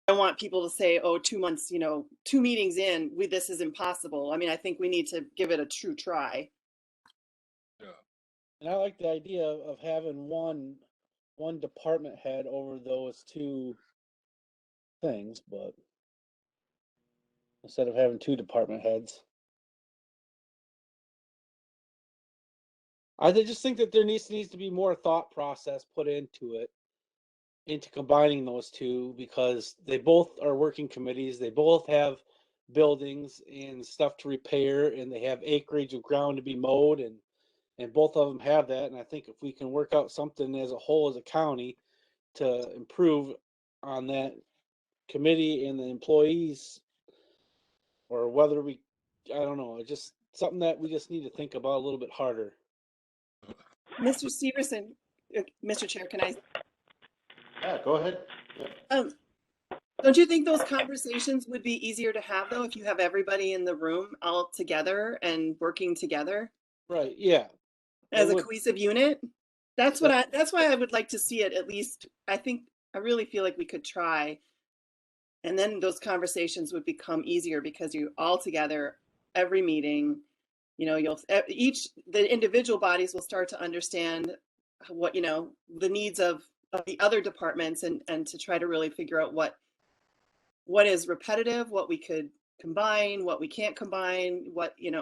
don't want people to say, oh, 2 months, 2 meetings in, this is impossible. I mean, I think we need to give it a true try. Yeah. And I like the idea of having one department head over those two things, but instead of having two department heads. I just think that there needs to be more thought process put into it, into combining those two, because they both are working committees. They both have buildings and stuff to repair, and they have acreage of ground to be mowed, and both of them have that. And I think if we can work out something as a whole, as a county, to improve on that committee and the employees, or whether I don't know, just something that we just need to think about a little bit harder. Mr. Severson, Mr. Chair, can I? Yeah, go ahead. Yeah. Don't you think those conversations would be easier to have, though, if you have everybody in the room all together and working together? Right, yeah. As a cohesive unit? That's why I would like to see it, at least. I really feel like we could try. And then those conversations would become easier because you're all together every meeting. The individual bodies will start to understand what, the needs of the other departments, and to try to really figure out what is repetitive, what we could combine, what we can't combine,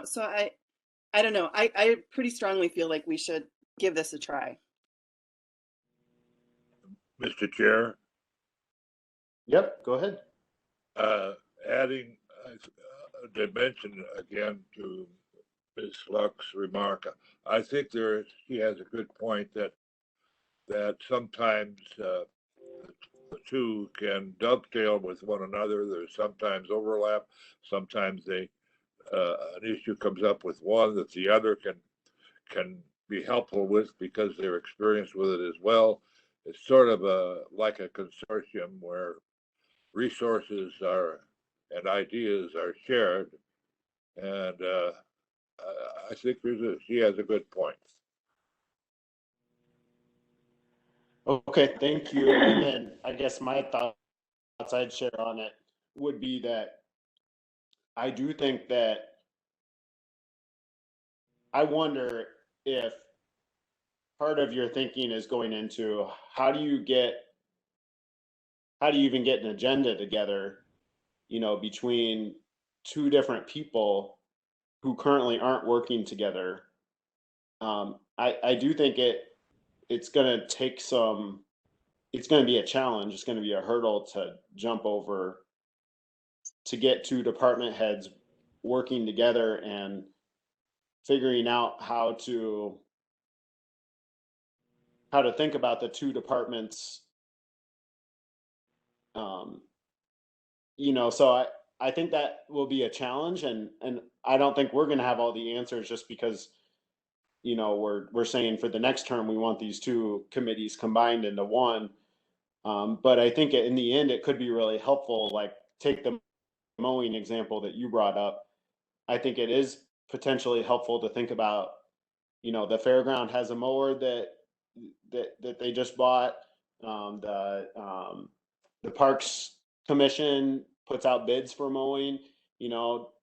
so I don't know. I pretty strongly feel like we should give this a try. Mr. Chair? Yep, go ahead. Adding a dimension again to Ms. Luck's remark, I think she has a good point that sometimes the two can dovetail with one another. There's sometimes overlap. Sometimes an issue comes up with one that the other can be helpful with because they're experienced with it as well. It's sort of like a consortium where resources and ideas are shared, and I think she has a good point. Okay, thank you. And then I guess my thoughts I'd share on it would be that I do think that I wonder if part of your thinking is going into how do you even get an agenda together, between two different people who currently aren't working together. I do think it's going to take it's going to be a challenge. It's going to be a hurdle to jump over to get two department heads working together and figuring out how to think about the two departments. So I think that will be a challenge, and I don't think we're going to have all the answers just because we're saying for the next term we want these two committees combined into one. But I think in the end it could be really helpful. Like, take the mowing example that you brought up. I think it is potentially helpful to think about, the fairground has a mower that they just bought. The Parks Commission puts out bids for mowing.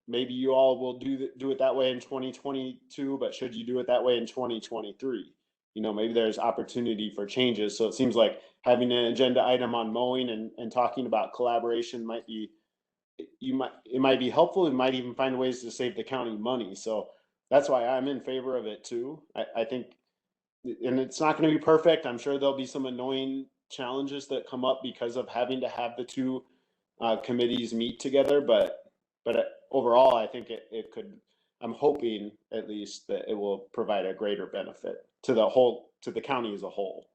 Maybe you all will do it that way in 2022, but should you do it that way in 2023? Maybe there's opportunity for changes. So it seems like having an agenda item on mowing and talking about collaboration might be helpful. It might even find ways to save the county money. So that's why I'm in favor of it too. I think, and it's not going to be perfect. I'm sure there'll be some annoying challenges that come up because of having to have the two committees meet together. But overall, I think it could. I'm hoping at least that it will provide a greater benefit to the county as a whole.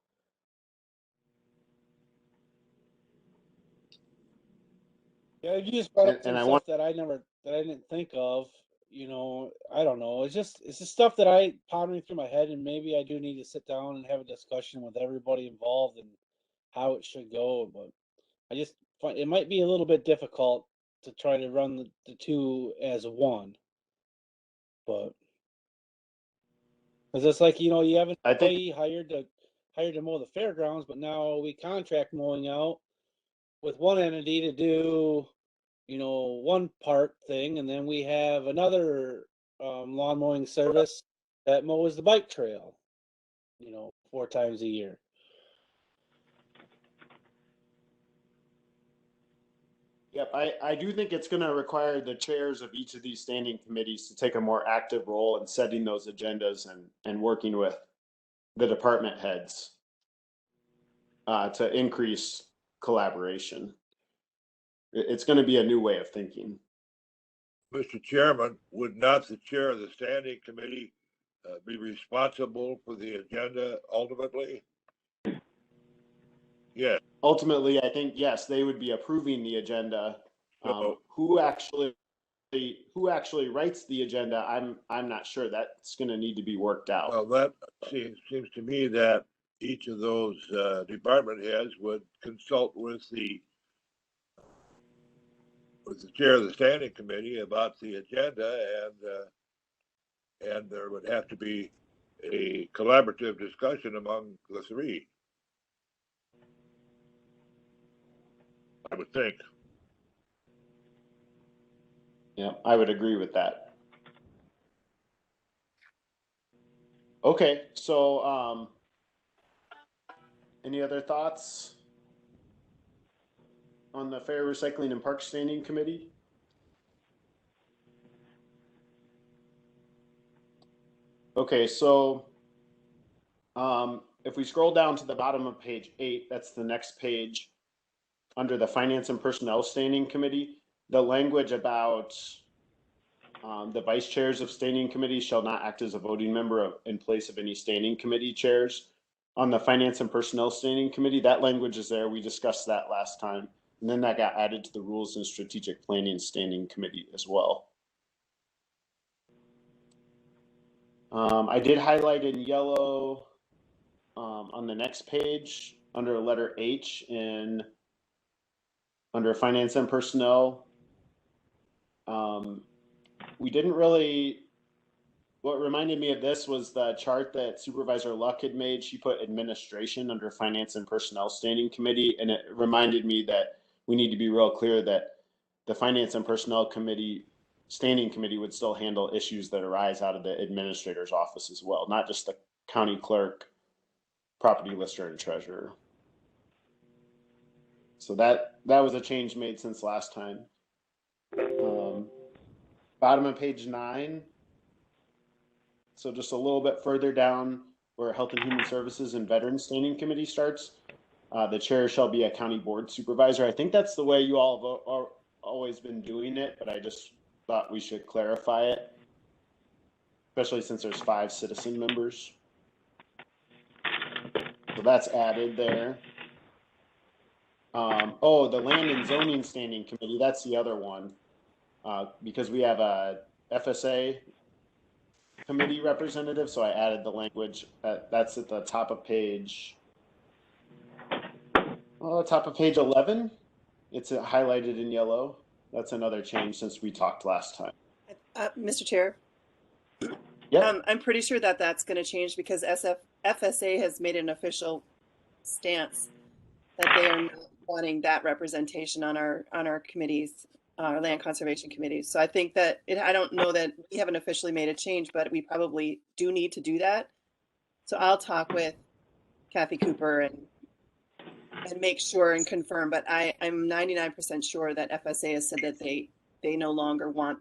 Yeah, you just brought up some stuff that I didn't think of. I don't know. It's just stuff that I pondering through my head, and maybe I do need to sit down and have a discussion with everybody involved and how it should go. But I just find it might be a little bit difficult to try to run the two as one. But because it's like, you have an employee hired to mow the fairgrounds, but now we contract mowing out. with one entity to do, you know, one part thing, and then we have another lawn mowing service that mows the bike trail, you know, 4 times a year. Yep, I do think it's going to require the chairs of each of these standing committees to take a more active role in setting those agendas and working with the department heads to increase collaboration. It's going to be a new way of thinking. Mr. Chairman, would not the chair of the standing committee be responsible for the agenda ultimately? Yes. Ultimately, I think, yes, they would be approving the agenda. Who actually writes the agenda, I'm not sure. That's going to need to be worked out. Well, that seems to me that each of those department heads would consult with the chair of the standing committee about the agenda, and there would have to be a collaborative discussion among the three, I would think. Yeah, I would agree with that. Okay, so any other thoughts on the Fair Recycling and Park Standing Committee? Okay, so if we scroll down to the bottom of page 8, that's the next page under the Finance and Personnel Standing Committee, the language about the vice chairs of standing committees shall not act as a voting member in place of any standing committee chairs. On the Finance and Personnel Standing Committee, that language is there. We discussed that last time. And then that got added to the Rules and Strategic Planning Standing Committee as well. I did highlight in yellow on the next page under letter H under Finance and Personnel. We didn't really, what reminded me of this was the chart that Supervisor Luck had made. She put administration under Finance and Personnel Standing Committee, and it reminded me that we need to be real clear that the Finance and Personnel Committee, Standing Committee, would still handle issues that arise out of the administrator's office as well, not just the county clerk, property lister, and treasurer. So that was a change made since last time. Bottom of page 9. So just a little bit further down where Health and Human Services and Veterans Standing Committee starts, the chair shall be a county board supervisor. I think that's the way you all have always been doing it, but I just thought we should clarify it, especially since there's 5 citizen members. So that's added there. Oh, the Land and Zoning Standing Committee, that's the other one. Because we have a FSA committee representative, so I added the language. That's at the top of page. Top of page 11. It's highlighted in yellow. That's another change since we talked last time. Mr. Chair. Yeah. I'm pretty sure that that's going to change because FSA has made an official stance that they are not wanting that representation on our committees. Land conservation committees. So I think that I don't know that we haven't officially made a change, but we probably do need to do that. So I'll talk with Kathy Cooper and make sure and confirm, but I'm 99% sure that FSA has said that they no longer want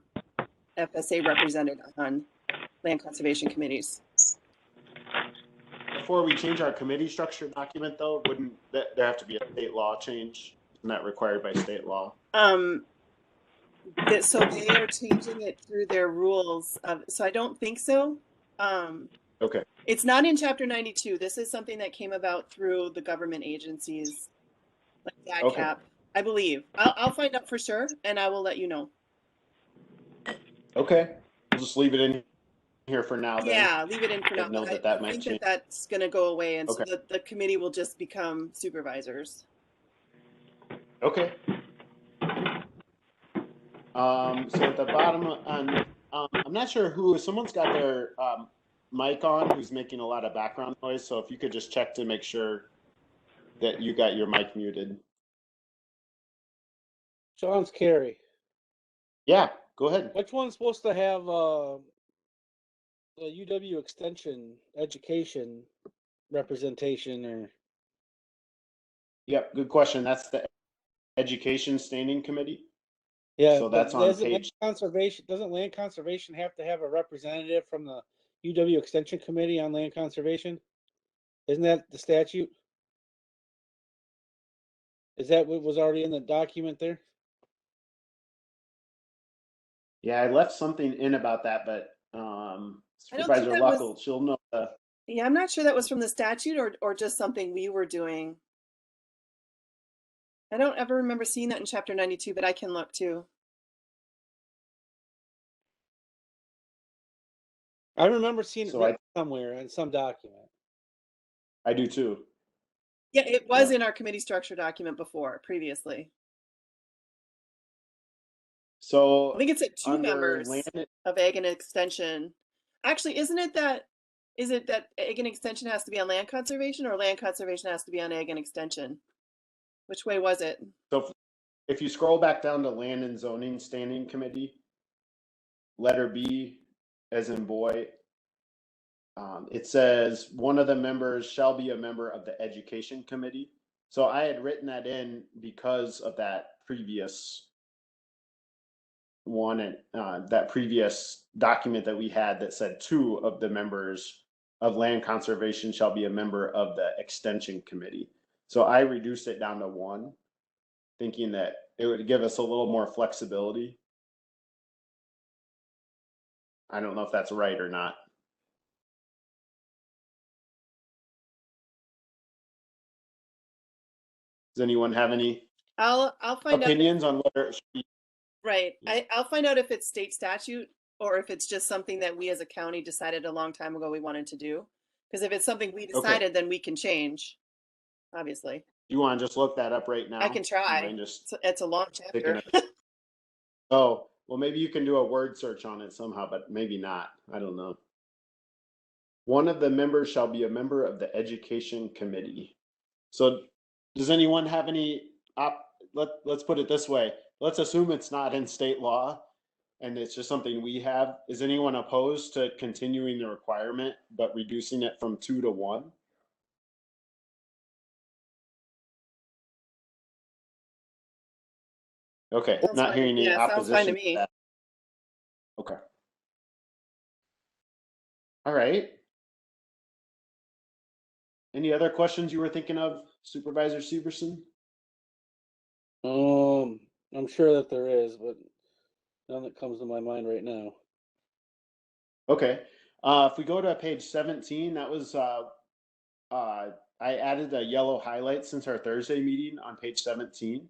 FSA represented on land conservation committees. Before we change our committee structure document though, wouldn't there have to be a state law change? Isn't that required by state law? So they are changing it through their rules. So I don't think so. Okay. It's not in Chapter 92. This is something that came about through the government agencies, like DACAP, okay. I believe. I'll find out for sure, and I will let you know. Okay. We'll just leave it in here for now. Yeah, leave it in for now. Know that I might think change. that's going to go away, and okay. so the committee will just become supervisors. Okay. So at the bottom, I'm not sure who, someone's got their mic on who's making a lot of background noise. So if you could just check to make sure that you got your mic muted. Sean's Carey. Yeah, go ahead. Which one's supposed to have the UW Extension education representation or? Yep, good question. That's the Education Standing Committee. Yeah, So but that's on doesn't page. land conservation have to have a representative from the UW Extension Committee on land conservation? Isn't that the statute? Is that what was already in the document there? Yeah, I left something in about that, but I don't think Supervisor that was, Luckel, she'll know. yeah, I'm not sure that was from the statute or just something we were doing. I don't ever remember seeing that in chapter 92, but I can look too. I remember seeing it So written somewhere in some document. I do too. Yeah, it was Yeah. in our committee structure document before, previously. So I think it's at 2 under members land, of Ag and Extension. Actually, is it that Ag and Extension has to be on land conservation or land conservation has to be on Ag and Extension? Which way was it? so if you scroll back down to Land and Zoning Standing Committee, letter B, as in boy, it says one of the members shall be a member of the Education Committee. So I had written that in because of that previous one and that previous document that we had that said 2 of the members of land conservation shall be a member of the Extension Committee. So I reduced it down to 1, thinking that it would give us a little more flexibility. I don't know if that's right or not. Does anyone have any I'll find opinions out on whether it should be? right. I'll find out if it's state statute or if it's just something that we as a county decided a long time ago we wanted to do. Because if it's something we decided, then we can change, obviously. You want to just look that up right now? I can try. It's a long chapter. Oh, well, maybe you can do a word search on it somehow, but maybe not. I don't know. One of the members shall be a member of the Education Committee. So does anyone have any let's put it this way. Let's assume it's not in state law and it's just something we have. Is anyone opposed to continuing the requirement but reducing it from 2 to 1? Okay, Sounds not fine. hearing any Yeah, sounds fine to opposition me. that. Okay. All right. Any other questions you were thinking of, Supervisor Severson? I'm sure that there is, but none that comes to my mind right now. Okay. If we go to page 17, that was I added a yellow highlight since our Thursday meeting on page 17.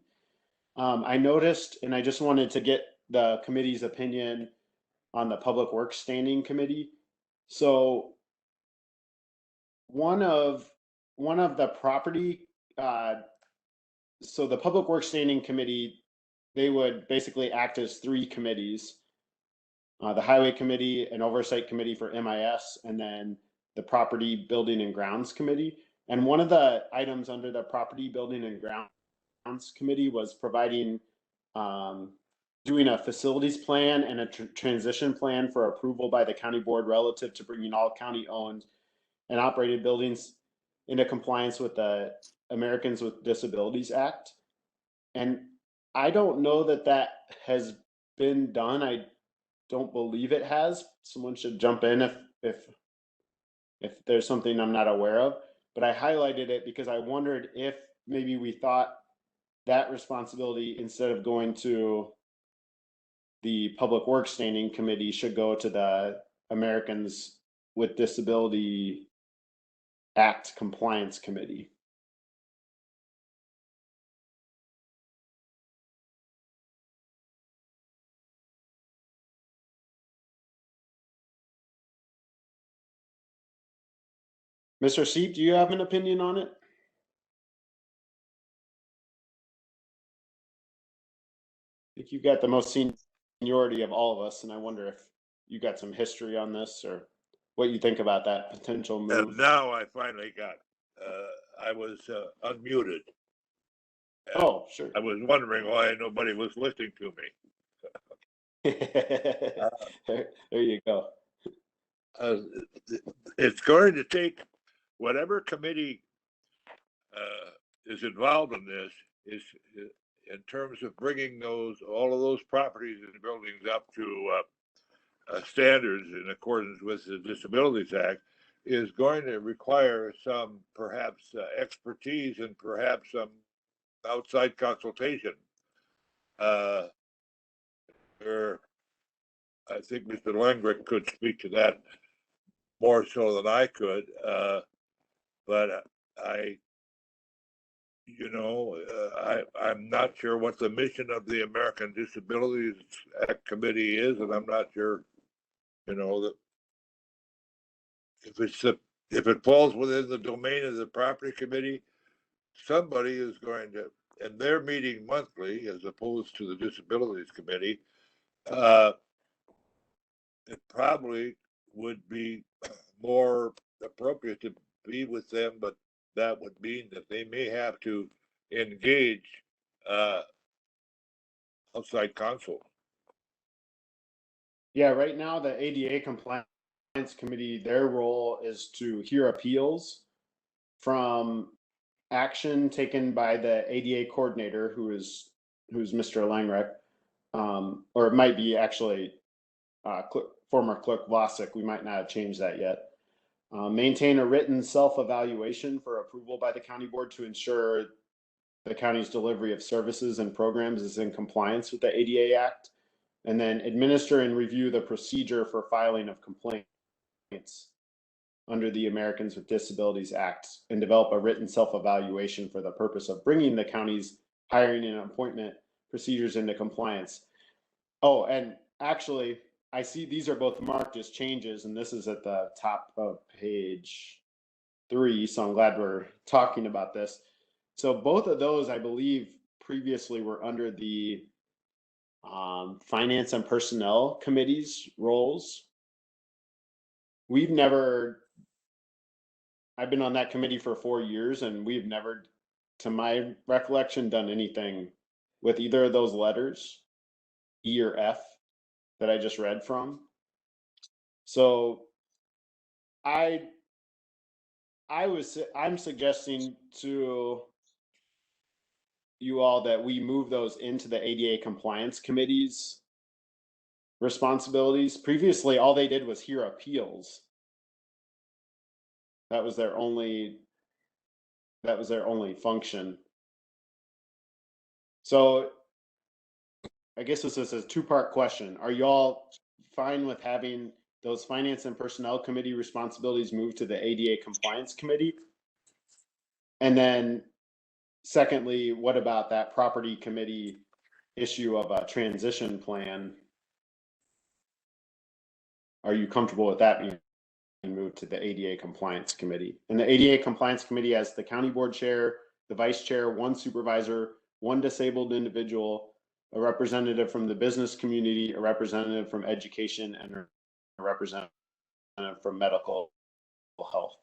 I noticed, and I just wanted to get the committee's opinion on the Public Works Standing Committee. So one of the property, so the Public Works Standing Committee, they would basically act as 3 committees. The Highway Committee, an Oversight Committee for MIS, and then the Property, Building, and Grounds Committee. And one of the items under the Property, Building, and Grounds Committee was providing, doing a facilities plan and a transition plan for approval by the county board relative to bringing all county-owned and operated buildings into compliance with the Americans with Disabilities Act. And I don't know that that has been done. I don't believe it has. Someone should jump in if there's something I'm not aware of. But I highlighted it because I wondered if maybe we thought that responsibility, instead of going to the Public Works Standing Committee, should go to the Americans with Disability Act Compliance Committee. Mr. Seep, do you have an opinion on it? I think you've got the most seniority of all of us, and I wonder if you got some history on this or what you think about that potential move. And now I finally got, I was unmuted. Oh, sure. I was wondering why nobody was listening to me. There you go. It's going to take whatever committee is involved in this is in terms of bringing all of those properties and buildings up to standards in accordance with the Disabilities Act is going to require some perhaps expertise and perhaps some outside consultation. I think Mr. Langrick could speak to that more so than I could, but I'm not sure what the mission of the American Disabilities Act Committee is, and I'm not sure, that if it falls within the domain of the property committee, somebody is going to, and they're meeting monthly as opposed to the disabilities committee. It probably would be more appropriate to be with them, but that would mean that they may have to engage outside counsel. Yeah, right now the ADA compliance committee, their role is to hear appeals from action taken by the ADA coordinator, who's Mr. Langreck, or it might be actually former clerk Vlasic. We might not have changed that yet. Maintain a written self-evaluation for approval by the county board to ensure the county's delivery of services and programs is in compliance with the ADA Act, and then administer and review the procedure for filing of complaints under the Americans with Disabilities Act, and develop a written self-evaluation for the purpose of bringing the county's hiring and appointment procedures into compliance. Oh, and actually, I see these are both marked as changes, and this is at the top of page 3, so I'm glad we're talking about this. So both of those, I believe, previously were under the Finance and Personnel Committee's roles. I've been on that committee for 4 years, and we've never, to my recollection, done anything with either of those letters, E or F, that I just read from. So I'm suggesting to you all that we move those into the ADA Compliance Committee's responsibilities. Previously, all they did was hear appeals. That was their only function. So I guess this is a two-part question. Are y'all fine with having those Finance and Personnel Committee responsibilities moved to the ADA Compliance Committee? And then secondly, what about that property committee issue of a transition plan? Are you comfortable with that being moved to the ADA Compliance Committee? And the ADA Compliance Committee has the county board chair, the vice chair, one supervisor, one disabled individual, a representative from the business community, a representative from education, and a representative from medical health.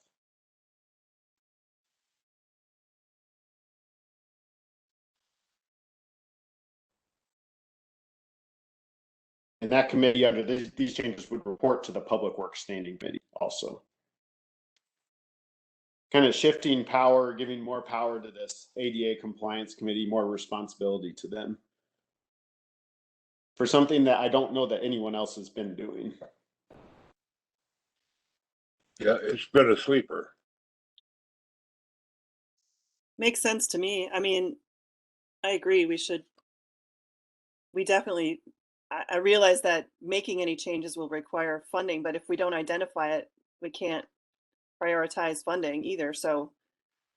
And that committee, under these changes, would report to the Public Works Standing Committee also. Kind of shifting power, giving more power to this ADA Compliance Committee, more responsibility to them for something that I don't know that anyone else has been doing. Yeah, it's been a sleeper. Makes sense to me. I mean, I agree. We definitely, I realize that making any changes will require funding, but if we don't identify it, we can't prioritize funding either. So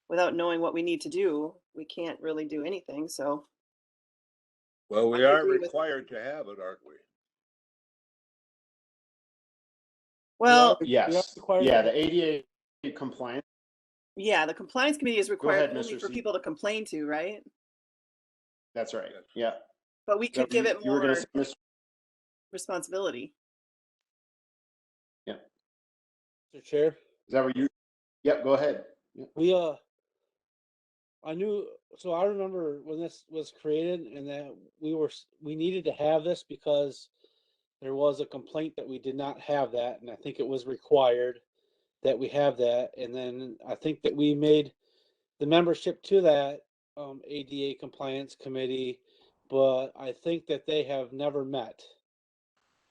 without knowing what we need to do, we can't really do anything. So. Well, we I are agree with- required to have it, aren't we? Well, Yes. Yeah, the ADA compliance. yeah, the compliance committee is required ahead, only Mr. for C. people to complain to, right? That's right. Yeah. But we could give it You were more going to say, Mr. responsibility. Yeah. Mr. Chair, Is that what you? Yep. Go ahead. we I knew, so I remember when this was created and that we needed to have this because there was a complaint that we did not have that. And I think it was required that we have that. And then I think that we made the membership to that ADA compliance committee, but I think that they have never met.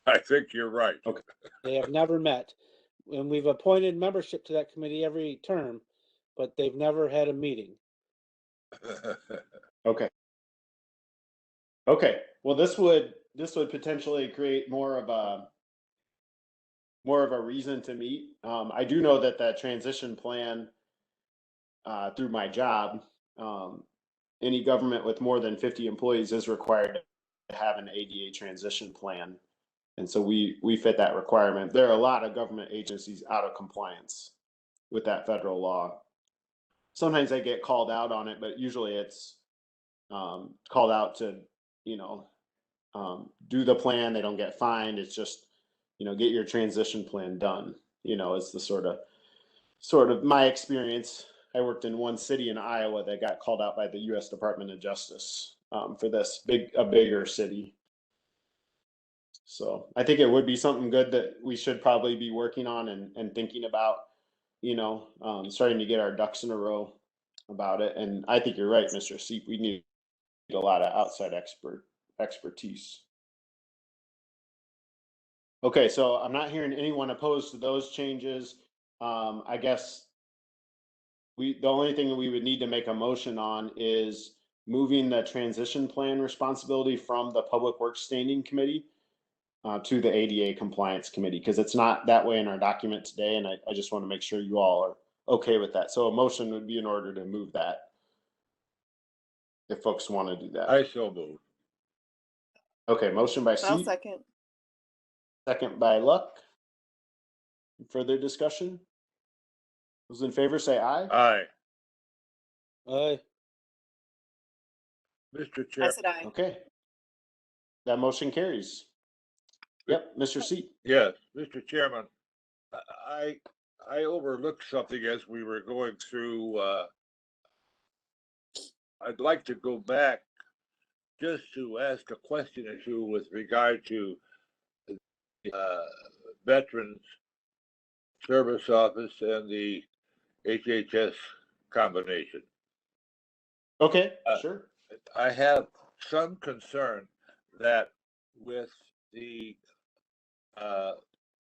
I think you're right. Okay. They have never met. And we've appointed membership to that committee every term, but they've never had a meeting. Okay. Okay. Well, this would potentially create more of a reason to meet. I do know that transition plan through my job, any government with more than 50 employees is required to have an ADA transition plan. And so we fit that requirement. There are a lot of government agencies out of compliance with that federal law. Sometimes they get called out on it, but usually it's called out to, do the plan. They don't get fined. It's just, get your transition plan done. It's the sort of my experience. I worked in one city in Iowa that got called out by the U.S. Department of Justice for this bigger city. So I think it would be something good that we should probably be working on and thinking about, starting to get our ducks in a row about it. And I think you're right, Mr. Seep. We need a lot of outside expertise. Okay, so I'm not hearing anyone opposed to those changes. I guess the only thing that we would need to make a motion on is moving the transition plan responsibility from the Public Works Standing Committee to the ADA Compliance Committee, because it's not that way in our document today, and I just want to make sure you all are okay with that. So a motion would be in order to move that, if folks want to do that. I so move. Okay, motion by I'll Seep, second. second by Luck. Further discussion? Those in favor say aye. Aye. Aye. Mr. I Chair. said aye. Okay. That motion carries. Yep, Mr. Seep. Yes, Mr. Chairman, I overlooked something as we were going through. I'd like to go back just to ask a question or two with regard to Veterans Service Office and the HHS combination. Okay, sure. I have some concern that with the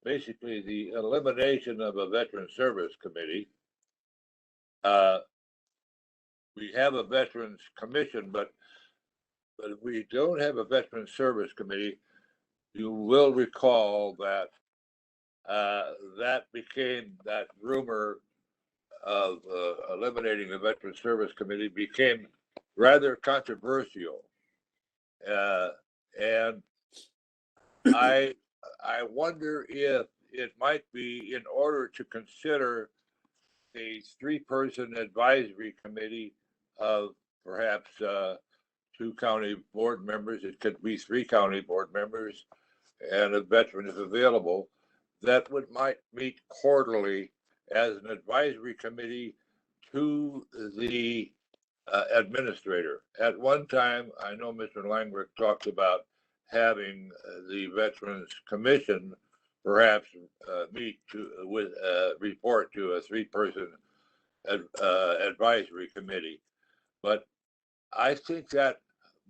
basically the elimination of a Veteran Service Committee, we have a Veterans Commission, but if we don't have a Veterans Service Committee, you will recall that that became, that rumor of eliminating the Veterans Service Committee became rather controversial, and I wonder if it might be, in order to consider a 3-person advisory committee of perhaps 2 county board members, it could be 3 county board members, and a veteran if available, that might meet quarterly as an advisory committee to the administrator. At one time, I know Mr. Langrick talked about having the Veterans Commission perhaps meet with report to a 3-person advisory committee, but I think that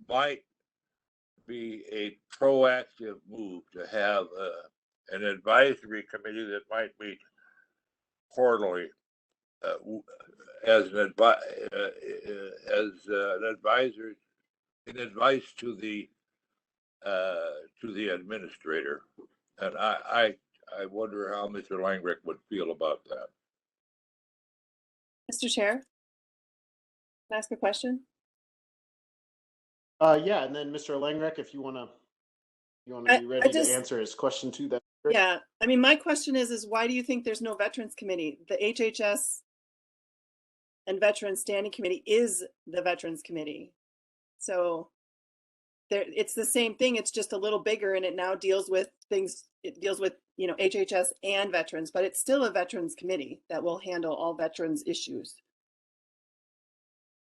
might be a proactive move to have an advisory committee that might meet quarterly as an advisor in advice to the administrator, and I wonder how Mr. Langrick would feel about that. Mr. Chair, can I ask a question? Yeah, and then Mr. Langrick, if you want to be ready to answer his question too. That yeah, I mean, my question is why do you think there's no Veterans Committee? The HHS and Veterans Standing Committee is the Veterans Committee, so it's the same thing. It's just a little bigger, and it now deals with things. It deals with HHS and veterans, but it's still a Veterans Committee that will handle all veterans issues.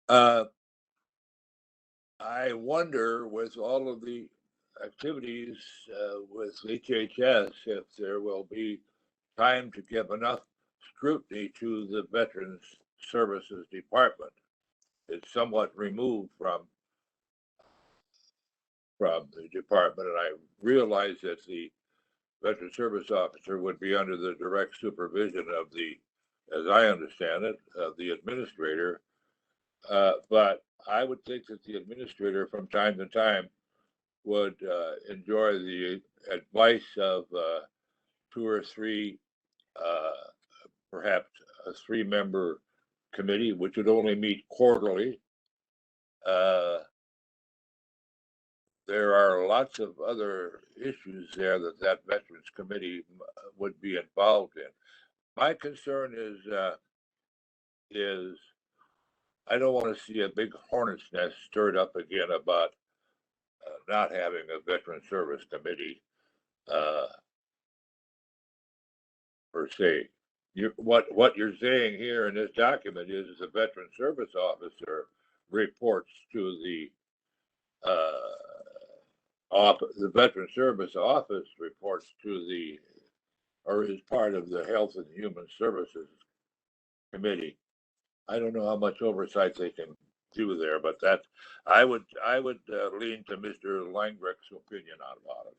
I wonder, with all of the activities with HHS, if there will be time to give enough scrutiny to the Veterans Services Department. It's somewhat removed from the department, and I realize that the Veteran Service Officer would be under the direct supervision of the, as I understand it, of the administrator. But I would think that the administrator from time to time would enjoy the advice of two or three, perhaps a three-member committee, which would only meet quarterly. There are lots of other issues there that Veterans Committee would be involved in. My concern is I don't want to see a big hornet's nest stirred up again about not having a Veteran Service Committee per se. What you're saying here in this document is the Veteran Service Officer reports to the the Veteran Service Office reports to the, or is part of the Health and Human Services Committee. I don't know how much oversight they can do there, but that I would lean to Mr. Langrick's opinion about it.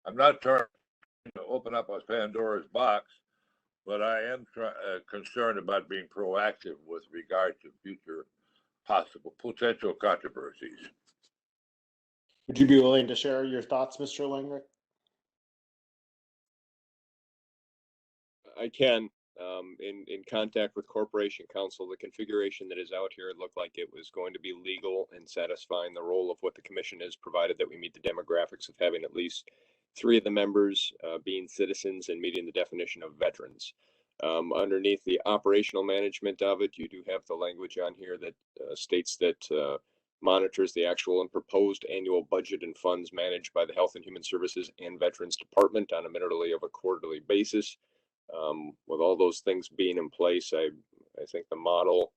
I'm not trying to open up a Pandora's box, but I am concerned about being proactive with regard to future possible potential controversies. Would you be willing to share your thoughts, Mr. Langrick? I can. In contact with Corporation Counsel, the configuration that is out here, it looked like it was going to be legal and satisfying the role of what the commission is, provided that we meet the demographics of having at least 3 of the members being citizens and meeting the definition of veterans. Underneath the operational management of it, you do have the language on here that states that monitors the actual and proposed annual budget and funds managed by the Health and Human Services and Veterans Department on a minimally of a quarterly basis. With all those things being in place, I think the model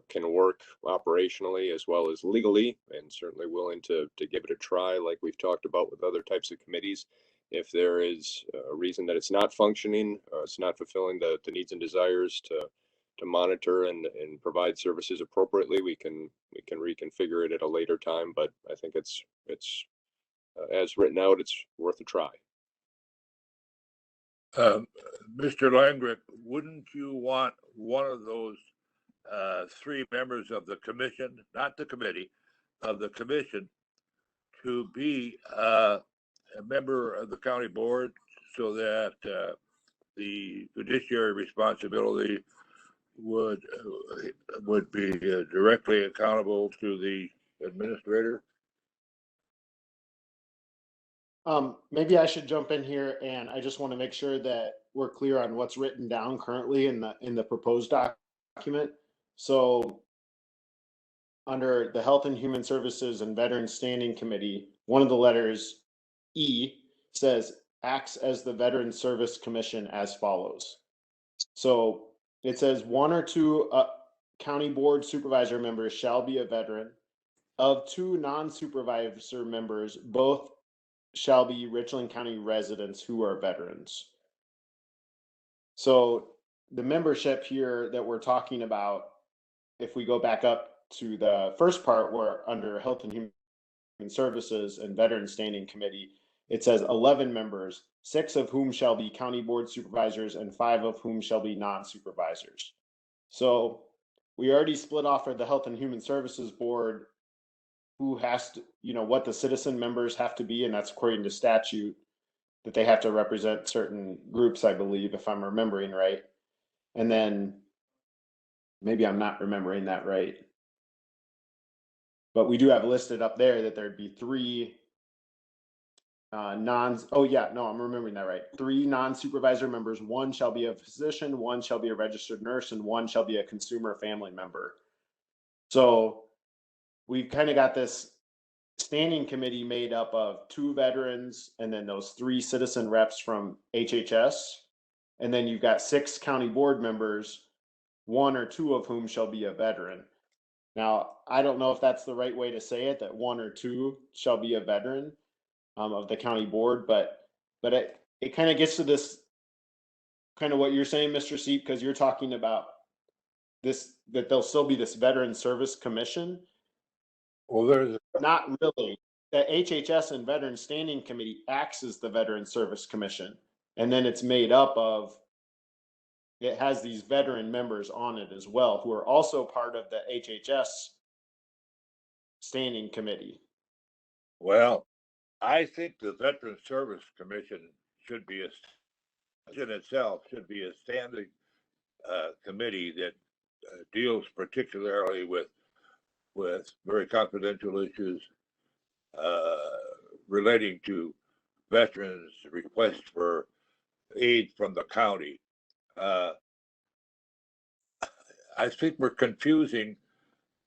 can work operationally as well as legally, and certainly willing to give it a try, like we've talked about with other types of committees. If there is a reason that it's not functioning, it's not fulfilling the needs and desires to monitor and provide services appropriately, we can reconfigure it at a later time. But I think it's as written out, it's worth a try. Mr. Langrick, wouldn't you want one of those 3 members of the commission, not the committee, of the commission, to be a member of the county board, so that the judiciary responsibility would be directly accountable to the administrator? Maybe I should jump in here, and I just want to make sure that we're clear on what's written down currently in the proposed document. So under the Health and Human Services and Veterans Standing Committee, one of the letters E says acts as the Veterans Service Commission as follows. So it says 1 or 2 county board supervisor members shall be a veteran. Of 2 non-supervisor members, both shall be Richland County residents who are veterans. So the membership here that we're talking about, if we go back up to the first part, where under Health and Human Services and Veterans Standing Committee, it says 11 members, 6 of whom shall be county board supervisors and 5 of whom shall be non-supervisors. So we already split off of the Health and Human Services Board who has to, what the citizen members have to be, and that's according to statute, that they have to represent certain groups, I believe, if I'm remembering right. And then maybe I'm not remembering that right, but we do have listed up there that there'd be 3 I'm remembering that right. 3 non-supervisor members, 1 shall be a physician, 1 shall be a registered nurse, and 1 shall be a consumer family member. So we've kind of got this standing committee made up of 2 veterans and then those 3 citizen reps from HHS. And then you've got 6 county board members, one or two of whom shall be a veteran. Now, I don't know if that's the right way to say it, that one or two shall be a veteran of the county board, but it kind of gets to this kind of what you're saying, Mr. Seep, because you're talking about this, that there'll still be this veteran service commission. Well, there's Not really. The HHS and Veteran Standing Committee acts as the Veteran Service Commission, and then it's made up of, it has these veteran members on it as well, who are also part of the HHS Standing Committee. well, I think the Veteran Service Commission should be in itself should be a standing committee that deals particularly with very confidential issues relating to veterans' requests for aid from the county. I think we're confusing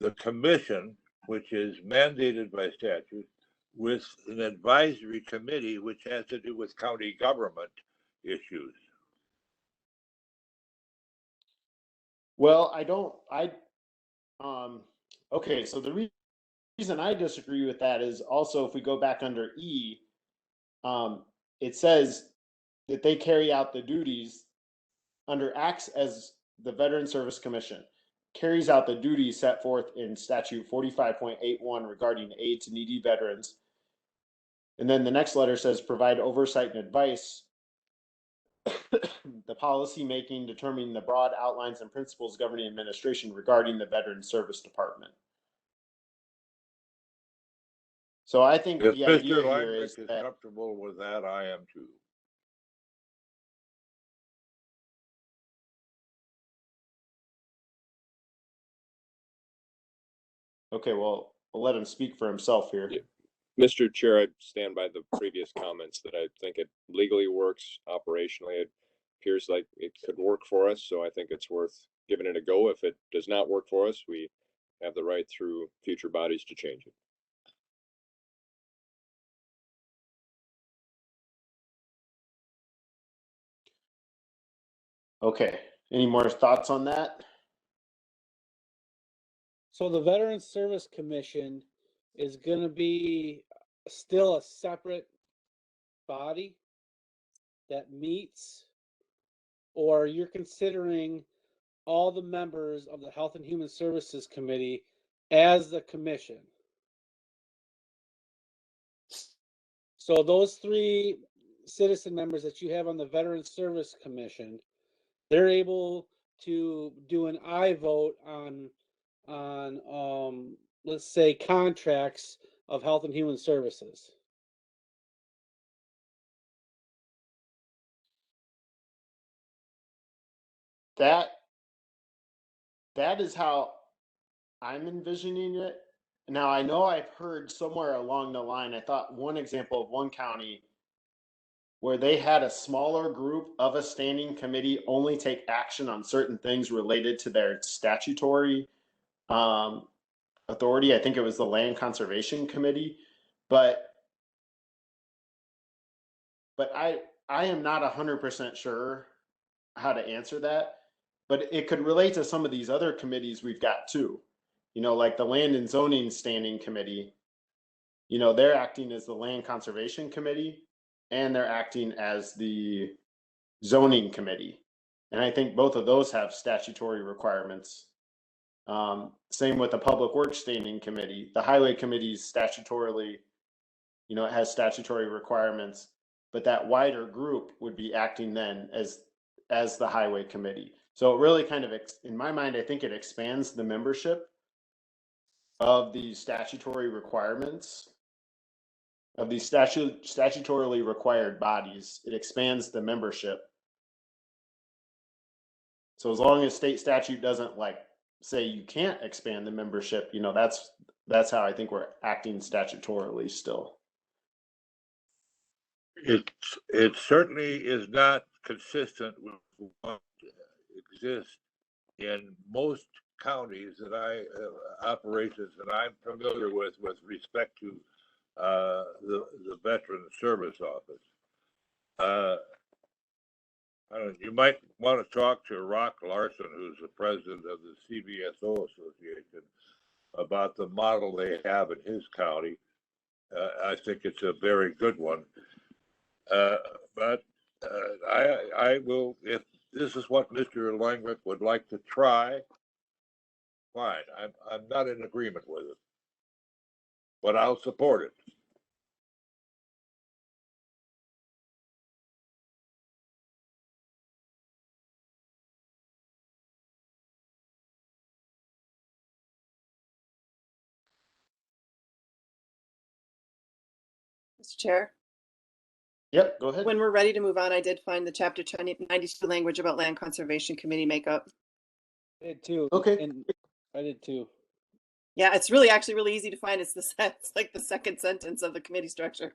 the commission, which is mandated by statute, with an advisory committee, which has to do with county government issues. Well, okay, so the reason I disagree with that is also, if we go back under E, it says that they carry out the duties under acts as the Veteran Service Commission, carries out the duties set forth in statute 45.81 regarding aid to needy veterans. And then the next letter says provide oversight and advice, the policy making, determining the broad outlines and principles governing administration regarding the Veteran Service Department. So I think If the idea Mr. here Leinrich is is that, comfortable with that, I am too. okay, well, we'll let him speak for himself here. Yeah. Mr. Chair, I stand by the previous comments that I think it legally works. Operationally, it appears like it could work for us. So I think it's worth giving it a go. If it does not work for us, we have the right through future bodies to change it. Okay, any more thoughts on that? So the Veterans Service Commission is going to be still a separate body that meets, or you're considering all the members of the Health and Human Services Committee as the commission? So those three citizen members that you have on the Veterans Service Commission, they're able to do an aye vote on let's say contracts of Health and Human Services. That is how I'm envisioning it. Now, I know I've heard somewhere along the line, I thought one example of one county where they had a smaller group of a standing committee only take action on certain things related to their statutory authority. I think it was the Land Conservation Committee, but I am not 100% sure how to answer that. But it could relate to some of these other committees we've got too. You know, like the Land and Zoning Standing Committee. You know, they're acting as the Land Conservation Committee, and they're acting as the Zoning Committee. And I think both of those have statutory requirements. Same with the Public Works Standing Committee. The Highway Committee is statutorily, you know, it has statutory requirements, but that wider group would be acting then as the Highway Committee. So it really kind of, in my mind, I think it expands the membership of these statutory requirements, of these statutorily required bodies. It expands the membership. So as long as state statute doesn't like say you can't expand the membership, you know, that's how I think we're acting statutorily still. It certainly is not consistent with what exists in most counties that operations that I'm familiar with respect to the Veteran Service Office. You might want to talk to Rock Larson, who's the president of the CVSO Association, about the model they have in his county. I think it's a very good one. But I will, if this is what Mr. Langwick would like to try, fine. I'm not in agreement with it, but I'll support it. Mr. Chair, Yep, go ahead. when we're ready to move on, I did find the chapter 92 language about land conservation committee makeup. I did too. Okay. And I did too. Yeah, it's really actually really easy to find. It's like the second sentence of the committee structure.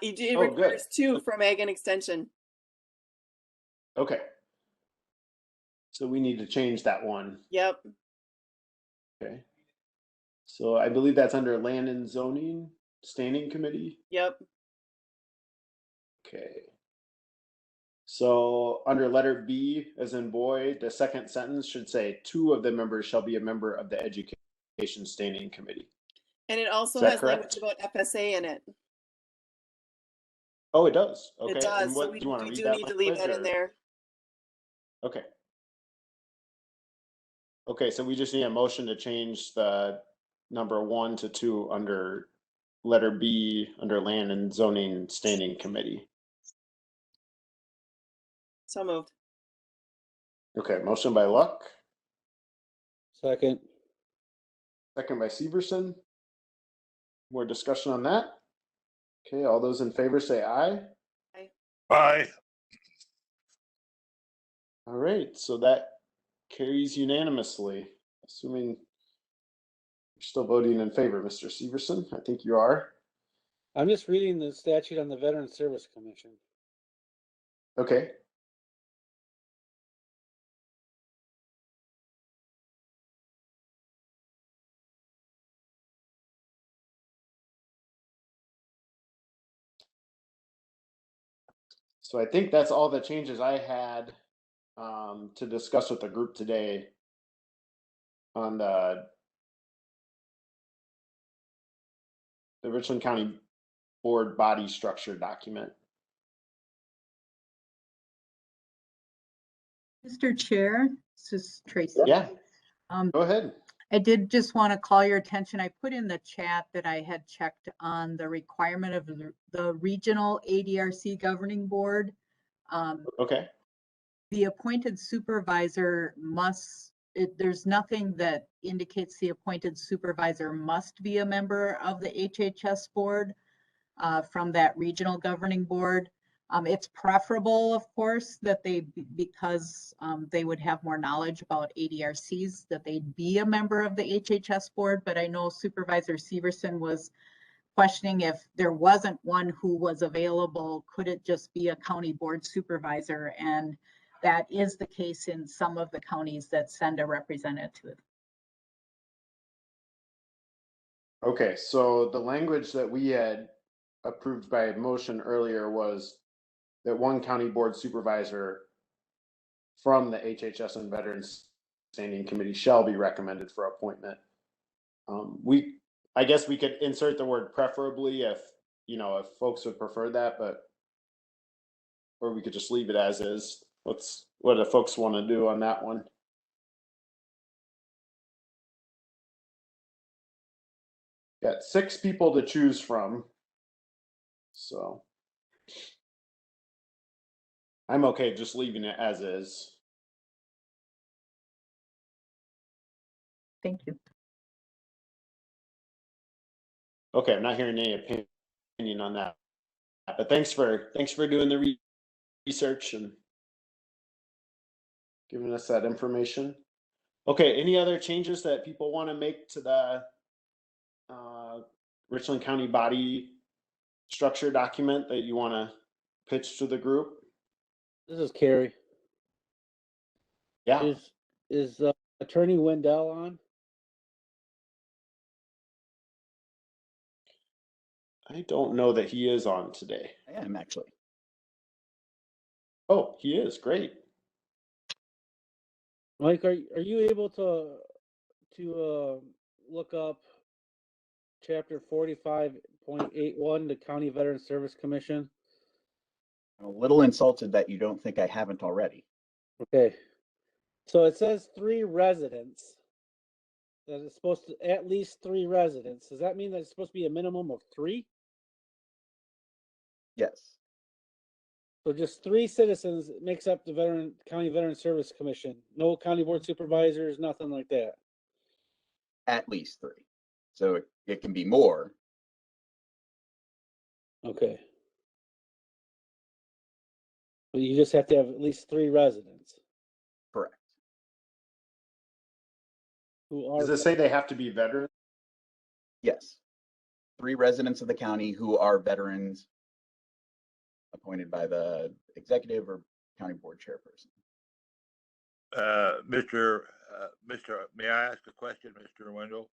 It Oh, good. requires 2 from Ag and Extension. Okay. So we need to change that one. Yep. Okay. So I believe that's under Land and Zoning Standing Committee. Yep. Okay. So under letter B, as in boy, the second sentence should say 2 of the members shall be a member of the Education Standing Committee. And it also Is that has correct? language about FSA in it. Oh, it does. Okay. It does. And So what we do you want to read do that need to leave language, that in or- there. Okay. Okay, so we just need a motion to change the number 1 to 2 under letter B under Land and Zoning Standing Committee. So moved. Okay, motion by Luck, Second. second by Severson. More discussion on that? Okay, all those in favor say aye. Bye. All right, so that carries unanimously, assuming you're still voting in favor, Mr. Severson. I think you are. I'm just reading the statute on the Veteran Service Commission. Okay. So I think that's all the changes I had to discuss with the group today on the Richland County Board body structure document. Mr. Chair, this is Tracy. Yeah, Um, go ahead. I did just want to call your attention. I put in the chat that I had checked on the requirement of the regional ADRC governing board. Okay. The appointed supervisor must, there's nothing that indicates the appointed supervisor must be a member of the HHS board from that regional governing board. It's preferable, of course, that because they would have more knowledge about ADRCs, that they'd be a member of the HHS board. But I know Supervisor Severson was questioning if there wasn't one who was available, could it just be a county board supervisor? And that is the case in some of the counties that send a representative. Okay, so the language that we had approved by motion earlier was that one county board supervisor from the HHS and Veterans Standing Committee shall be recommended for appointment. I guess we could insert the word preferably if folks would prefer that, or we could just leave it as is. What do folks want to do on that one? Got 6 people to choose from, so I'm okay just leaving it as is. Thank you. Okay, I'm not hearing any opinion on that, but thanks for doing the research and giving us that information. Okay, any other changes that people want to make to the Richland County body structure document that you want to pitch to the group? This is Carrie. Yeah. Is Attorney Wendell on? I don't know that he is on today. I am actually. Oh, he is great. Mike, are you able to look up chapter 45.81, the County Veteran Service Commission? I'm a little insulted that you don't think I haven't already. Okay, so it says 3 residents. That it's supposed to at least 3 residents. Does that mean that it's supposed to be a minimum of 3? Yes, So just 3 citizens makes up the County Veteran Service Commission. No county board supervisors, nothing like that. at least 3. So it can be more. Okay. But you just have to have at least 3 residents Correct. who are. Does it say they have to be veterans? Yes. 3 residents of the county who are veterans appointed by the executive or county board chairperson. May I ask a question, Mr. Wendell?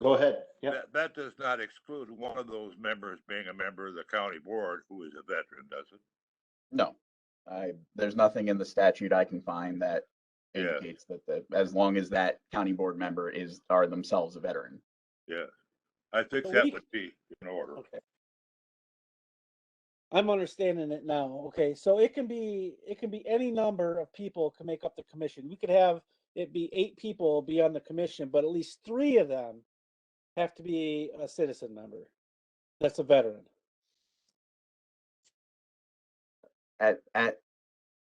Go ahead. Yeah. That does not exclude one of those members being a member of the county board who is a veteran, does it? No, there's nothing in the statute I can find that Yeah. indicates that as long as that county board member are themselves a veteran. Yeah, I think So that would be in order. Okay. I'm understanding it now. Okay, so it can be any number of people can make up the commission. We could have it be 8 people be on the commission, but at least 3 of them have to be a citizen member. That's a veteran.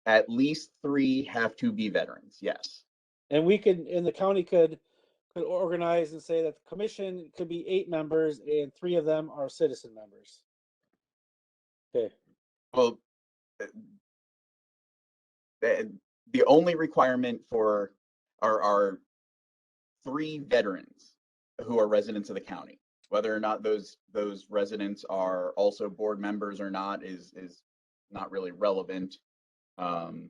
At least 3 have to be veterans. Yes. And the county could organize and say that the commission could be 8 members and 3 of them are citizen members. Okay. Well, the only requirement for are 3 veterans who are residents of the county. Whether or not those residents are also board members or not is not really relevant. So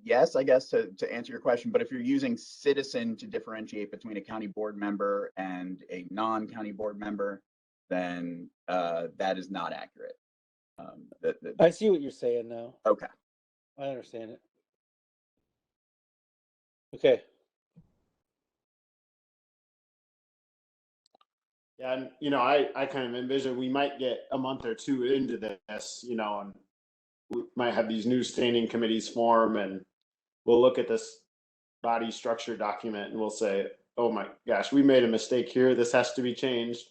yes, I guess to answer your question, but if you're using citizen to differentiate between a county board member and a non-county board member, then that is not accurate. I see what you're saying now. Okay. I understand it. Okay. Yeah, and I kind of envision we might get a month or 2 into this, and we might have these new standing committees form, and we'll look at this body structure document and we'll say, oh my gosh, we made a mistake here. This has to be changed.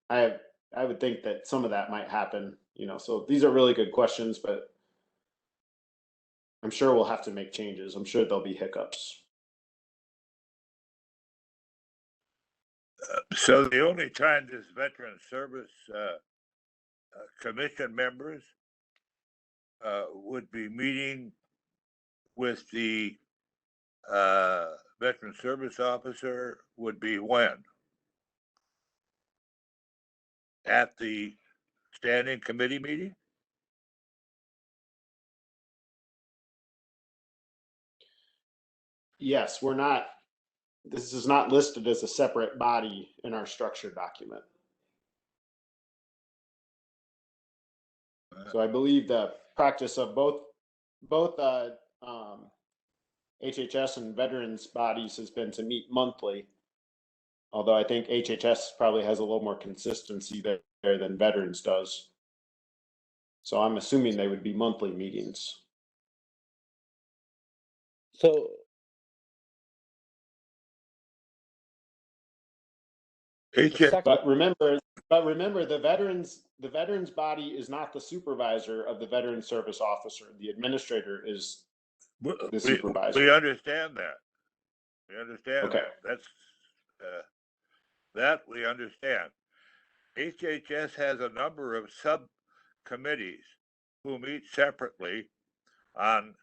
I would think that some of that might happen, so these are really good questions, but I'm sure we'll have to make changes. I'm sure there'll be hiccups. So the only time this veteran service commission members would be meeting with the veteran service officer would be when? At the standing committee meeting? Yes, this is not listed as a separate body in our structure document. So I believe the practice of both HHS and veterans bodies has been to meet monthly. Although I think HHS probably has a little more consistency there than veterans does. So I'm assuming they would be monthly meetings. So But remember the veterans body is not the supervisor of the veteran service officer. The administrator is the supervisor. We understand that. We understand Okay. that. That we understand. HHS has a number of subcommittees who meet separately on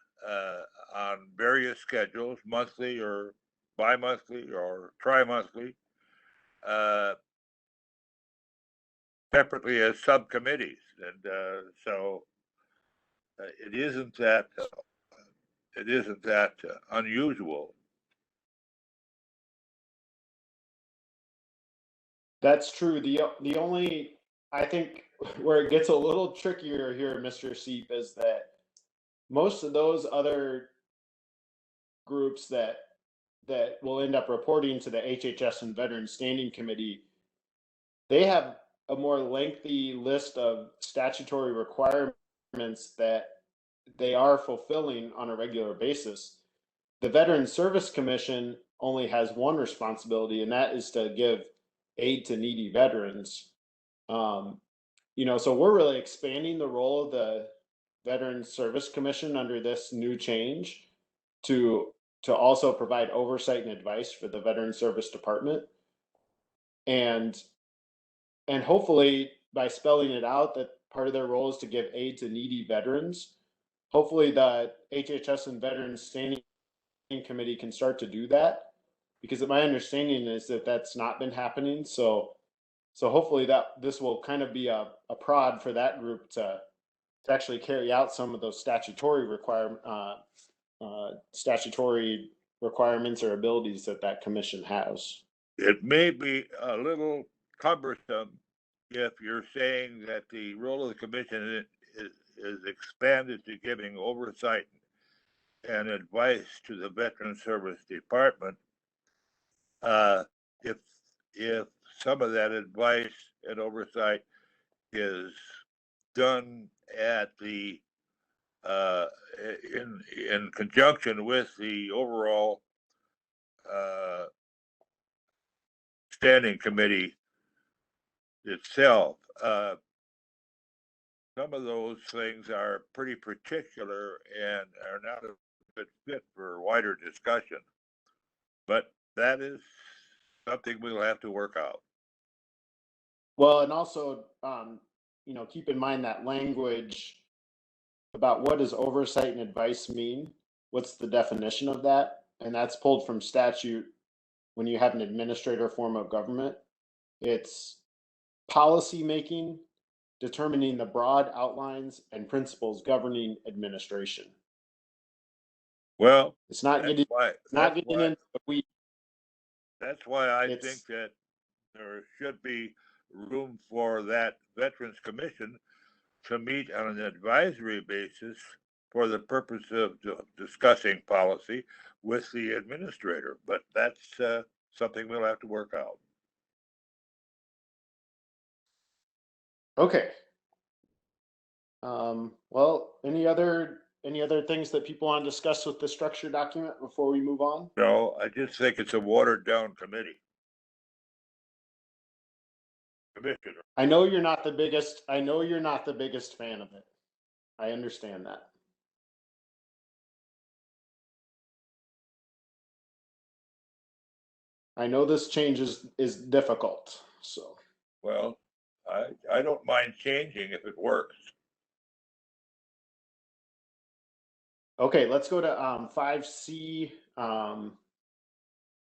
various schedules, monthly or bi-monthly or tri-monthly, separately as subcommittees, and so it isn't that unusual. That's true. The only I think where it gets a little trickier here, Mr. Seep, is that most of those other groups that will end up reporting to the HHS and Veterans Standing Committee, they have a more lengthy list of statutory requirements that they are fulfilling on a regular basis. The Veterans Service Commission only has one responsibility, and that is to give aid to needy veterans. So we're really expanding the role of the Veterans Service Commission under this new change to also provide oversight and advice for the Veterans Service Department. And hopefully by spelling it out that part of their role is to give aid to needy veterans, hopefully the HHS and Veterans Standing Committee can start to do that, because my understanding is that that's not been happening. So hopefully that this will kind of be a prod for that group to actually carry out some of those statutory requirements or abilities that commission has. It may be a little cumbersome if you're saying that the role of the commission is expanded to giving oversight and advice to the Veterans Service Department. If some of that advice and oversight is done at the in conjunction with the overall standing committee itself, some of those things are pretty particular and are not a good fit for wider discussion. But that is something we'll have to work out. Well, and also, keep in mind that language about what does oversight and advice mean? What's the definition of that? And that's pulled from statute when you have an administrator form of government. It's policy making, determining the broad outlines and principles governing administration. Well, it's not getting into the weeds. That's why I think that there should be room for that Veterans Commission to meet on an advisory basis for the purpose of discussing policy with the administrator. But that's something we'll have to work out. Okay. Well, any other things that people want to discuss with the structure document before we move on? No, I just think it's a watered down committee. Commissioner. I know you're not the biggest fan of it. I understand that. I know this change is difficult, so. Well, I don't mind changing if it works. Okay, let's go to 5C,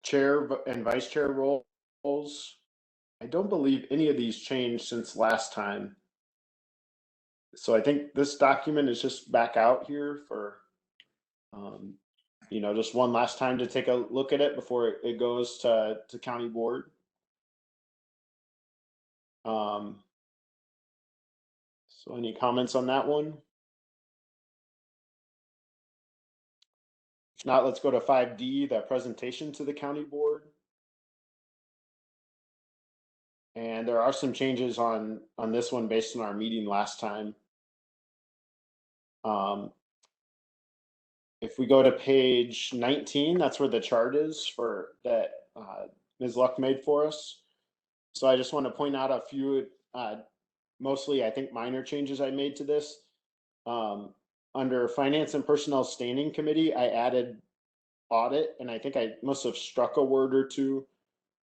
chair and vice chair roles. I don't believe any of these changed since last time. So I think this document is just back out here for, just one last time to take a look at it before it goes to county board. So any comments on that one? If not, let's go to 5D, the presentation to the county board. And there are some changes on this one based on our meeting last time. If we go to page 19, that's where the chart is for that Ms. Luck made for us. So I just want to point out a few, mostly I think minor changes I made to this. Under Finance and Personnel Standing Committee, I added audit, and I think I must have struck a word or two.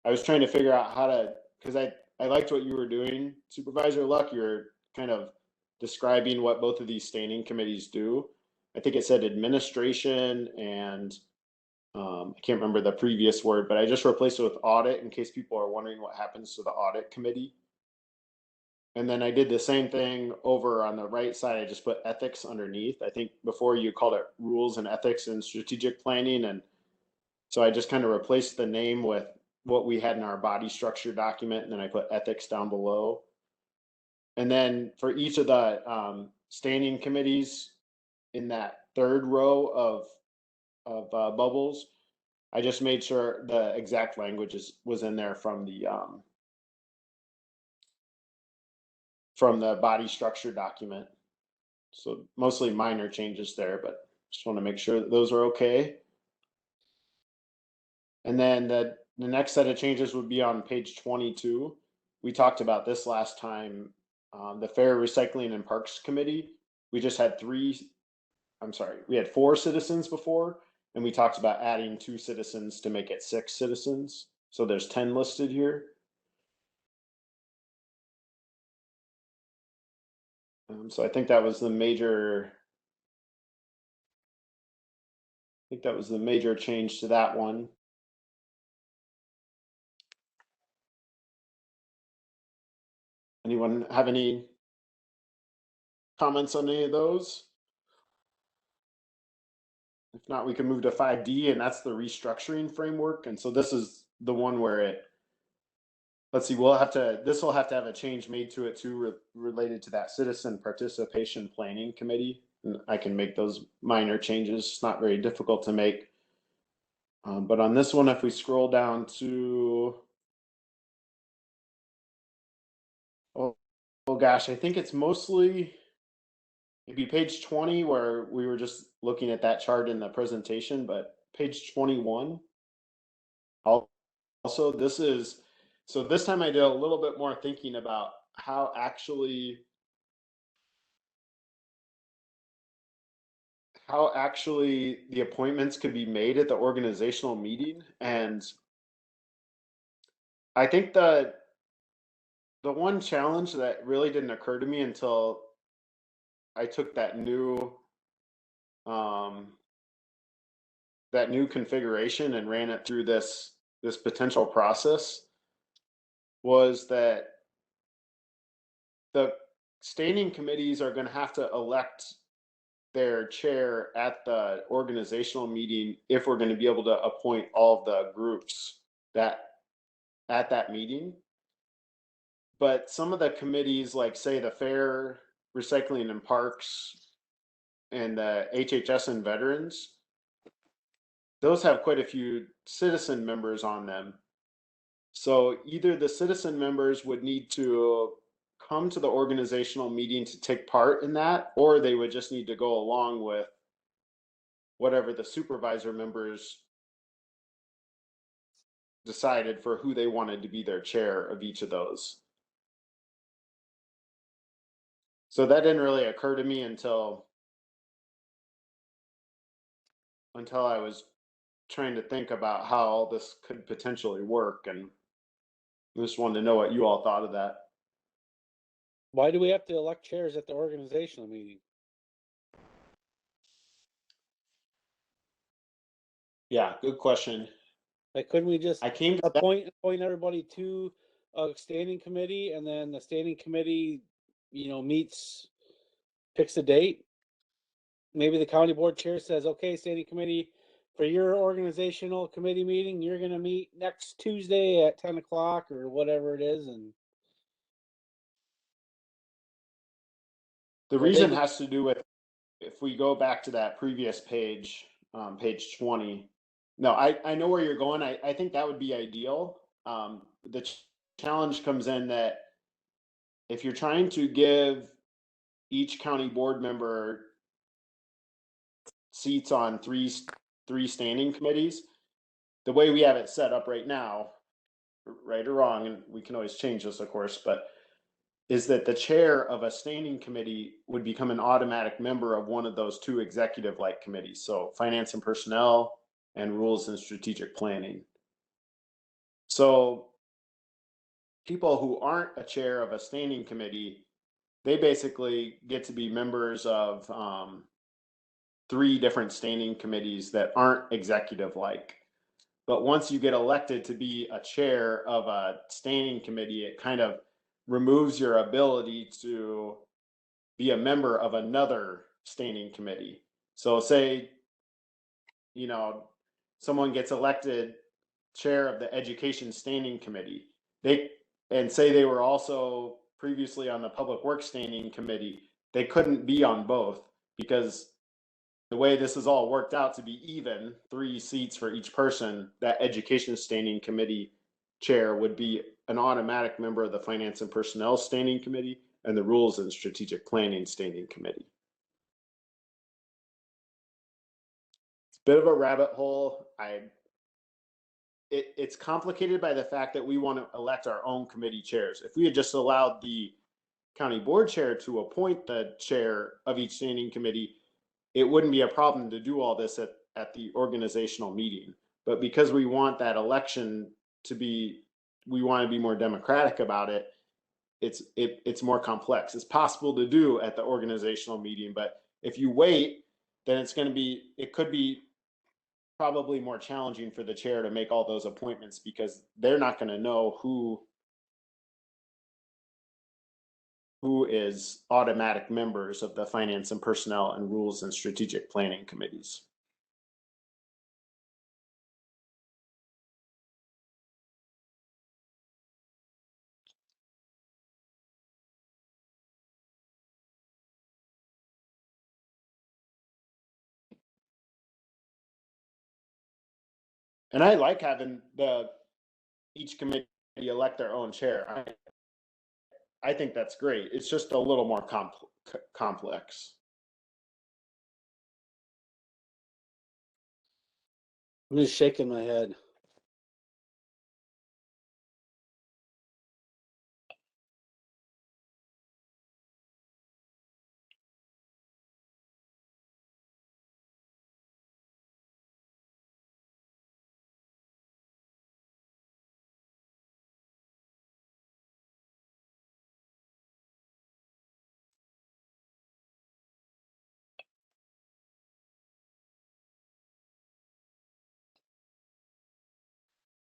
I was trying to figure out how to, because I liked what you were doing, Supervisor Luck. You're kind of describing what both of these standing committees do. I think it said administration and I can't remember the previous word, but I just replaced it with audit in case people are wondering what happens to the audit committee. And then I did the same thing over on the right side. I just put ethics underneath. I think before you called it rules and ethics and strategic planning. And so I just kind of replaced the name with what we had in our body structure document. And then I put ethics down below. And then for each of the standing committees in that third row of bubbles, I just made sure the exact language was in there from the body structure document. So mostly minor changes there, but just want to make sure that those are okay. And then the next set of changes would be on page 22. We talked about this last time. The Fair Recycling and Parks Committee, we just had we had 4 citizens before, and we talked about adding 2 citizens to make it 6 citizens. So there's 10 listed here. So I think that was the major. I think that was the major change to that one. Anyone have any comments on any of those? If not, we can move to 5D, and that's the restructuring framework. And so this is the one where let's see, this will have to have a change made to it too, related to that citizen participation planning committee. And I can make those minor changes. It's not very difficult to make. But on this one, if we scroll down to, oh gosh, I think it's mostly maybe page 20, where we were just looking at that chart in the presentation, but page 21. Also, so this time I did a little bit more thinking about how actually the appointments could be made at the organizational meeting. And I think the one challenge that really didn't occur to me until I took that new configuration and ran it through this potential process was that the standing committees are going to have to elect their chair at the organizational meeting if we're going to be able to appoint all of the groups that at that meeting. But some of the committees, like say the Fair, Recycling and Parks, and the HHS and Veterans, those have quite a few citizen members on them. So either the citizen members would need to come to the organizational meeting to take part in that, or they would just need to go along with whatever the supervisor members decided for who they wanted to be their chair of each of those. So that didn't really occur to me until I was trying to think about how all this could potentially work, and I just wanted to know what you all thought of that. Why do we have to elect chairs at the organizational meeting? Yeah, good question. Like, couldn't we just I came to appoint everybody to a standing committee, and then the standing committee, picks a date? Maybe the county board chair says, okay, standing committee, for your organizational committee meeting, you're going to meet next Tuesday at 10 o'clock or whatever it is. And the reason has to do with, if we go back to that previous page, page 20. No, I know where you're going. I think that would be ideal. The challenge comes in that if you're trying to give each county board member seats on three standing committees, the way we have it set up right now, right or wrong, and we can always change this, of course, but is that the chair of a standing committee would become an automatic member of one of those 2 executive-like committees. So Finance and Personnel and Rules and Strategic Planning. So people who aren't a chair of a standing committee, they basically get to be members of 3 different standing committees that aren't executive-like. But once you get elected to be a chair of a standing committee, it kind of removes your ability to be a member of another standing committee. So say, someone gets elected chair of the education standing committee, say they were also previously on the Public Works Standing Committee, they couldn't be on both because the way this is all worked out to be even, 3 seats for each person, that Education Standing Committee chair would be an automatic member of the Finance and Personnel Standing Committee and the Rules and Strategic Planning Standing Committee. It's a bit of a rabbit hole. It's complicated by the fact that we want to elect our own committee chairs. If we had just allowed the county board chair to appoint the chair of each standing committee, it wouldn't be a problem to do all this at the organizational meeting. But because we want that election to be, we want to be more democratic about it, it's more complex. It's possible to do at the organizational meeting, but if you wait, then it could be probably more challenging for the chair to make all those appointments because they're not going to know who is automatic members of the Finance and Personnel and Rules and Strategic Planning Committees. And I like having each committee elect their own chair. I think that's great. It's just a little more complex. I'm just shaking my head.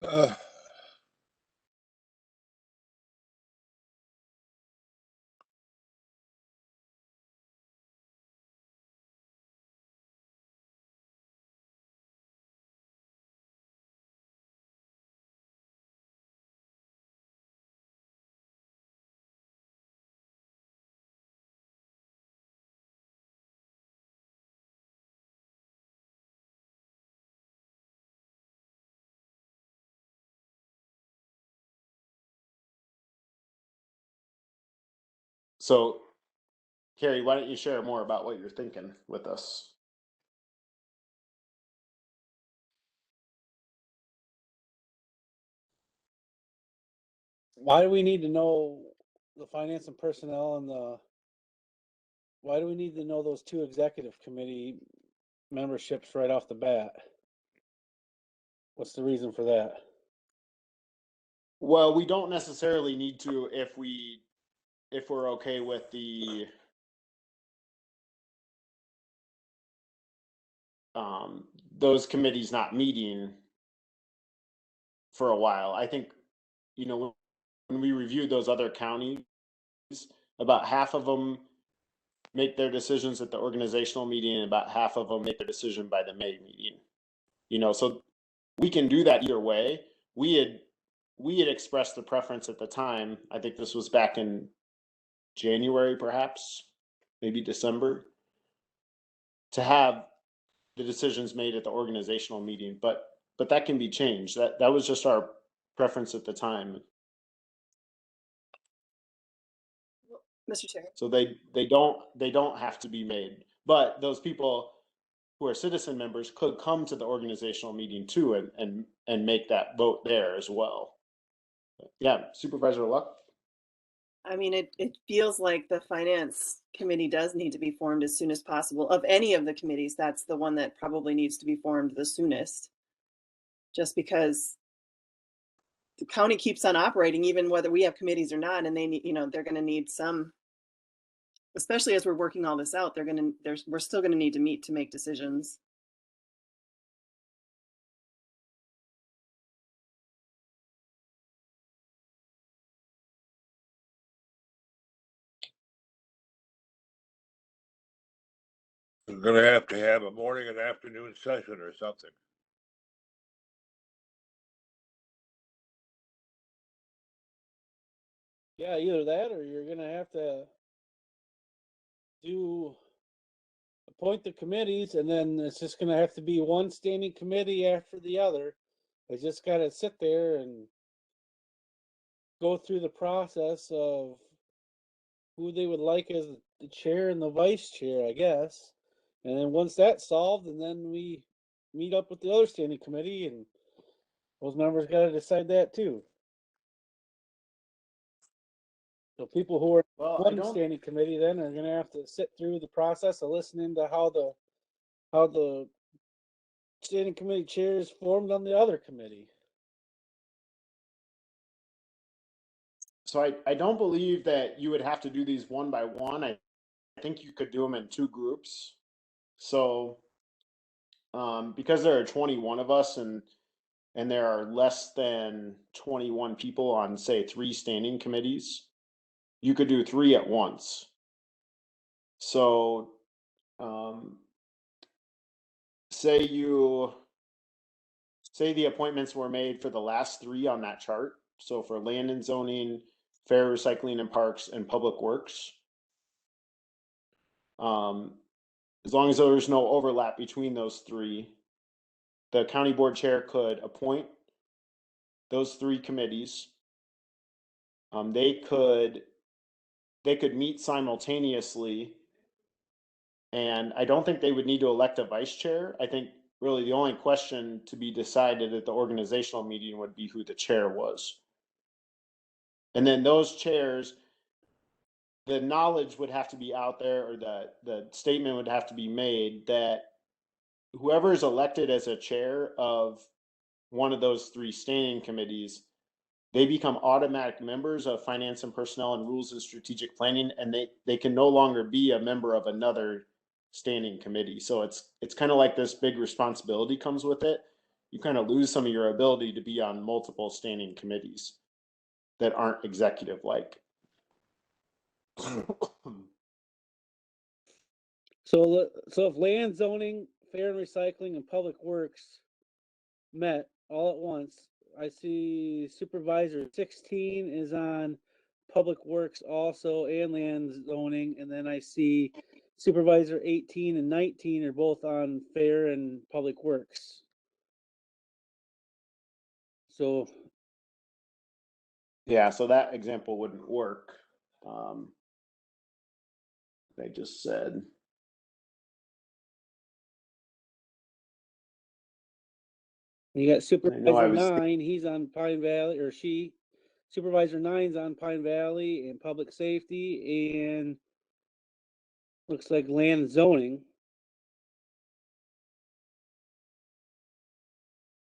Uh, So, Carrie, why don't you share more about what you're thinking with us? Why do we need to know the finance and personnel and why do we need to know those 2 executive committee memberships right off the bat? What's the reason for that? Well, we don't necessarily need to if we're okay with those committees not meeting for a while. I think, when we reviewed those other counties, about half of them make their decisions at the organizational meeting and about half of them make their decision by the May meeting. So we can do that either way. We had expressed the preference at the time. I think this was back in January, perhaps, maybe December, to have the decisions made at the organizational meeting, but that can be changed. That was just our preference at the time. Mr. Chair. So they don't have to be made, but those people who are citizen members could come to the organizational meeting too and make that vote there as well. Yeah, Supervisor Luck. I mean, it feels like the finance committee does need to be formed as soon as possible. Of any of the committees, that's the one that probably needs to be formed the soonest. Just because the county keeps on operating, even whether we have committees or not, and they need, they're going to need some, especially as we're working all this out, we're still going to need to meet to make decisions. We're gonna have to have a morning and afternoon session or something. Yeah, either that or you're gonna have to appoint the committees, and then it's just gonna have to be one standing committee after the other. They just gotta sit there and go through the process of who they would like as the chair and the vice chair, I guess. And then once that's solved, and then we meet up with the other standing committee, and those members gotta decide that too. So people who are Well, I one don't, standing committee then are gonna have to sit through the process of listening to how the standing committee chair is formed on the other committee. so I don't believe that you would have to do these one by one. I think you could do them in two groups. So, because there are 21 of us and there are less than 21 people on, say, 3 standing committees, you could do 3 at once. So, say the appointments were made for the last 3 on that chart. So for land and zoning, fair recycling and parks, and public works. As long as there's no overlap between those 3, the county board chair could appoint those 3 committees. They could meet simultaneously, and I don't think they would need to elect a vice chair. I think really the only question to be decided at the organizational meeting would be who the chair was. And then those chairs, the knowledge would have to be out there, or the statement would have to be made that whoever is elected as a chair of one of those 3 standing committees, they become automatic members of finance and personnel and rules and strategic planning, and they can no longer be a member of another standing committee. So it's kind of like this big responsibility comes with it. You kind of lose some of your ability to be on multiple standing committees that aren't executive like. So if land, zoning, fair and recycling, and public works met all at once, I see supervisor 16 is on public works also and land zoning, and then I see supervisor 18 and 19 are both on fair and public works. So Yeah, so that example wouldn't work. They just said. you got I know I supervisor was 9, he's on Pine Valley, or she. Supervisor 9's on Pine Valley and public safety, and looks like land and zoning.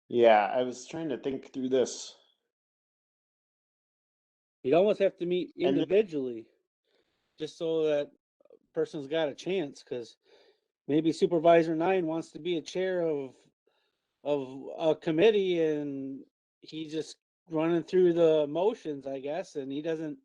Yeah, I was trying to think through this. You'd almost have to meet And individually, just so that person's got a chance, because maybe supervisor 9 wants to be a chair of a committee, and he's just running through the motions, I guess, and he doesn't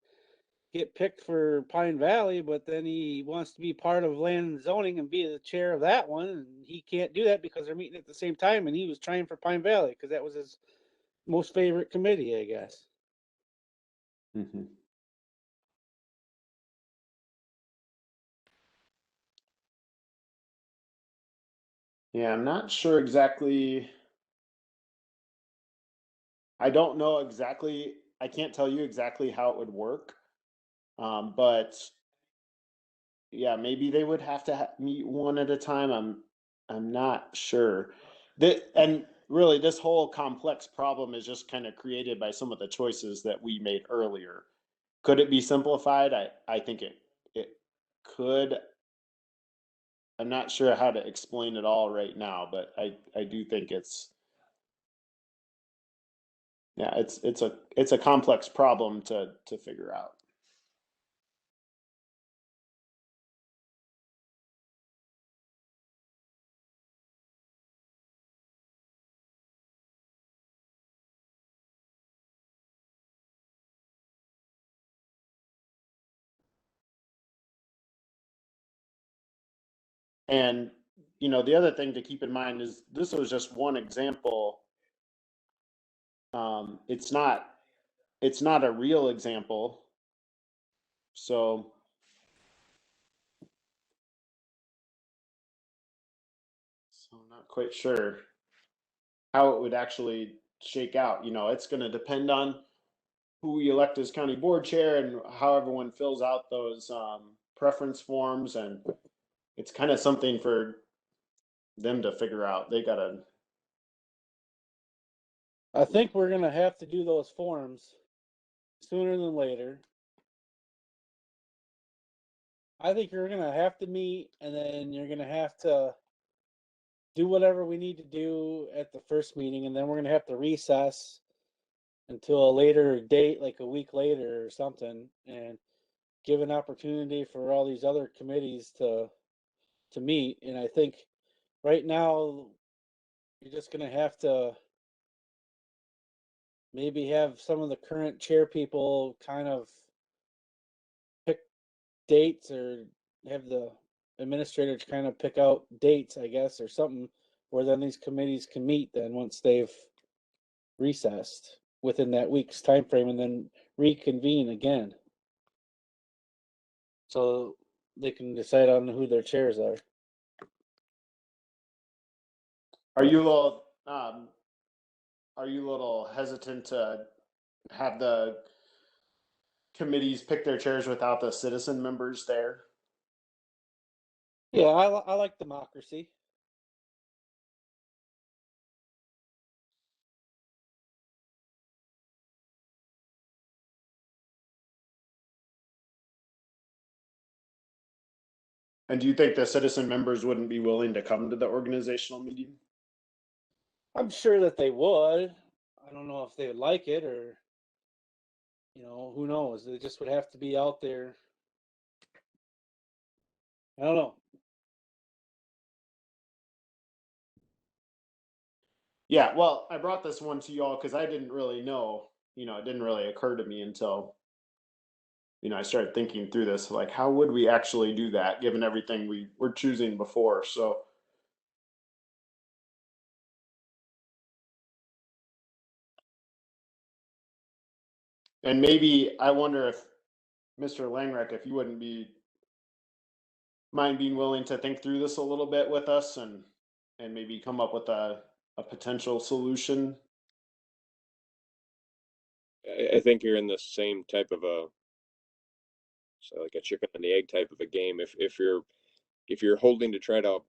get picked for Pine Valley, but then he wants to be part of land and zoning and be the chair of that one, and he can't do that because they're meeting at the same time, and he was trying for Pine Valley because that was his most favorite committee, I guess. Mhm. Yeah, I'm not sure exactly. I don't know exactly. I can't tell you exactly how it would work. But yeah, maybe they would have to meet one at a time. I'm not sure. And really, this whole complex problem is just kind of created by some of the choices that we made earlier. Could it be simplified? I think it could. I'm not sure how to explain it all right now, but I do think it's it's a complex problem to figure out. And the other thing to keep in mind is this was just one example. It's not a real example. So I'm not quite sure how it would actually shake out. You know, it's going to depend on who we elect as county board chair and how everyone fills out those preference forms. And it's kind of something for them to figure out. They got to. I think we're gonna have to do those forms sooner than later. I think you're gonna have to meet, and then you're gonna have to do whatever we need to do at the first meeting, and then we're gonna have to recess until a later date, like a week later or something, and give an opportunity for all these other committees to meet. And I think right now you're just gonna have to maybe have some of the current chair people kind of pick dates, or have the administrator kind of pick out dates, I guess, or something, where then these committees can meet then once they've recessed within that week's time frame, and then reconvene again, so they can decide on who their chairs are. Are you a little hesitant to have the committees pick their chairs without the citizen members there? Yeah, I like democracy. And do you think the citizen members wouldn't be willing to come to the organizational meeting? I'm sure that they would. I don't know if they would like it, or, you know, who knows? They just would have to be out there. I don't know. Yeah, well, I brought this one to y'all because I didn't really know, you know, it didn't really occur to me until, you know, I started thinking through this, like, how would we actually do that given everything we were choosing before? So, and maybe I wonder if Mr. Langreck, if you wouldn't be mind being willing to think through this a little bit with us and maybe come up with a potential solution. I think you're in the same type of like a chicken and the egg type of a game. If you're holding to try to,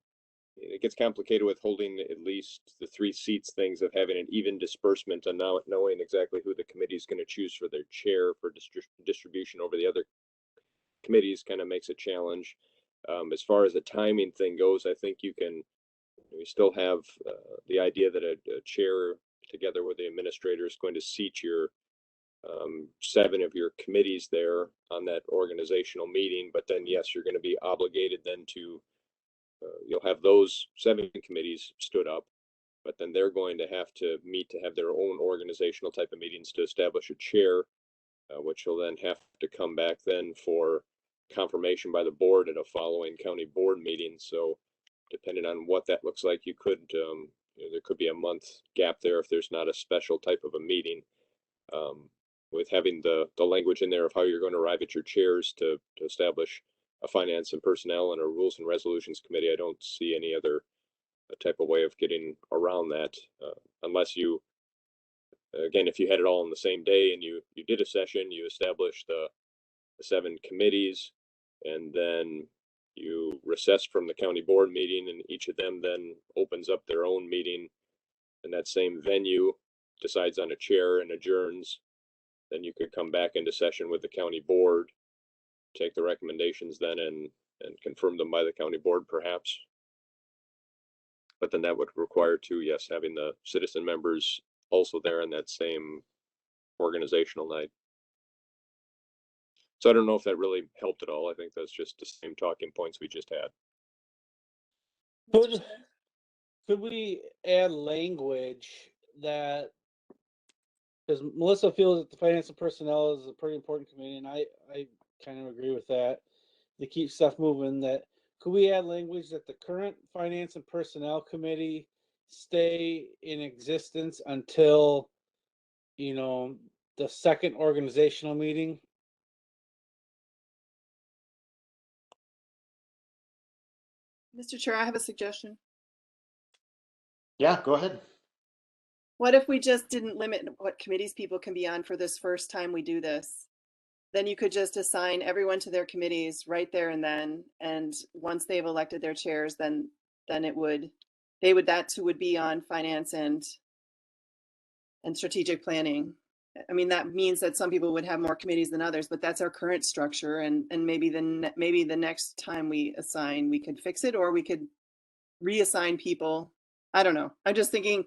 it gets complicated with holding at least the 3 seats things of having an even disbursement and now knowing exactly who the committee is going to choose for their chair for distribution over the other committees kind of makes a challenge. As far as the timing thing goes, I think you still have the idea that a chair together with the administrator is going to seat your 7 of your committees there on that organizational meeting. But then, yes, you're going to be obligated then to, you'll have those 7 committees stood up, but then they're going to have to meet to have their own organizational type of meetings to establish a chair, which will then have to come back then for confirmation by the board at a following county board meeting. So depending on what that looks like, you could, there could be a month gap there if there's not a special type of a meeting. With having the language in there of how you're going to arrive at your chairs to establish a finance and personnel and a rules and resolutions committee, I don't see any other type of way of getting around that, unless you, again, if you had it all on the same day and you did a session, you established the 7 committees, and then you recess from the county board meeting, and each of them then opens up their own meeting in that same venue, decides on a chair and adjourns. Then you could come back into session with the county board, take the recommendations then and confirm them by the county board perhaps. But then that would require too, yes, having the citizen members also there on that same organizational night. So I don't know if that really helped at all. I think that's just the same talking points we just had. Could we add language that, because Melissa feels that the finance and personnel is a pretty important committee, and I kind of agree with that, to keep stuff moving, that could we add language that the current finance and personnel committee stay in existence until, you know, the second organizational meeting? Mr. Chair, I have a suggestion. Yeah, go ahead. What if we just didn't limit what committees people can be on for this first time we do this? Then you could just assign everyone to their committees right there and then. And once they've elected their chairs, then that would be on finance and strategic planning. I mean, that means that some people would have more committees than others, but that's our current structure. And maybe the next time we assign, we could fix it, or we could reassign people. I don't know. I'm just thinking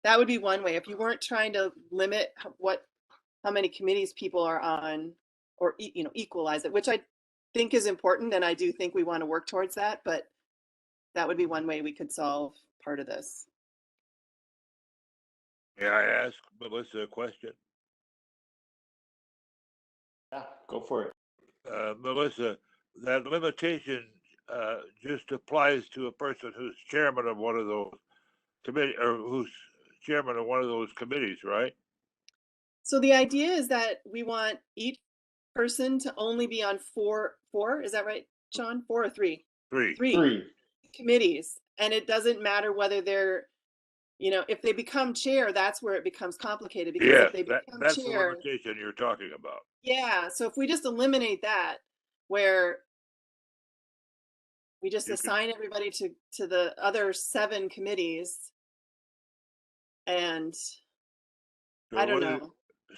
that would be one way. If you weren't trying to limit how many committees people are on, or equalize it, which I think is important, and I do think we want to work towards that. But that would be one way we could solve part of this. May I ask Melissa a question? Yeah, go for it. Melissa, that limitation just applies to a person who's chairman of one of those committee, or who's chairman of one of those committees, right? So the idea is that we want each person to only be on four, is that right, Sean? 4 or 3? Three. Committees. And it doesn't matter whether they're, if they become chair, that's where it becomes complicated, because Yes, if they become that's chair, the limitation you're talking about. yeah. So if we just eliminate that, where we just assign everybody to the other 7 committees, and So I don't know.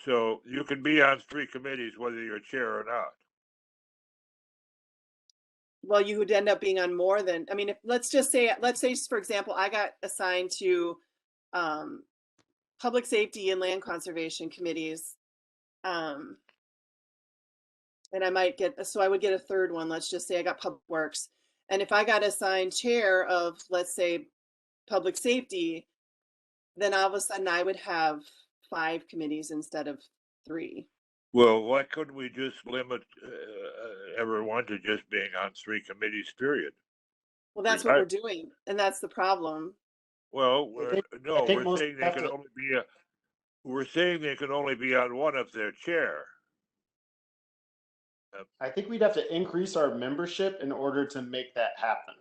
So you can be on 3 committees whether you're chair or not. Well, you would end up being on more than, I mean, if let's say, for example, I got assigned to public safety and land conservation committees. And I might I would get a third one. Let's just say I got public works. And if I got assigned chair of, let's say, public safety, then all of a sudden I would have 5 committees instead of 3. Well, why couldn't we just limit everyone to just being on 3 committees, period? Well, that's what we're doing, and that's the problem. Well, we're saying they can only be we're saying they can only be on one if they're chair. I think we'd have to increase our membership in order to make that happen.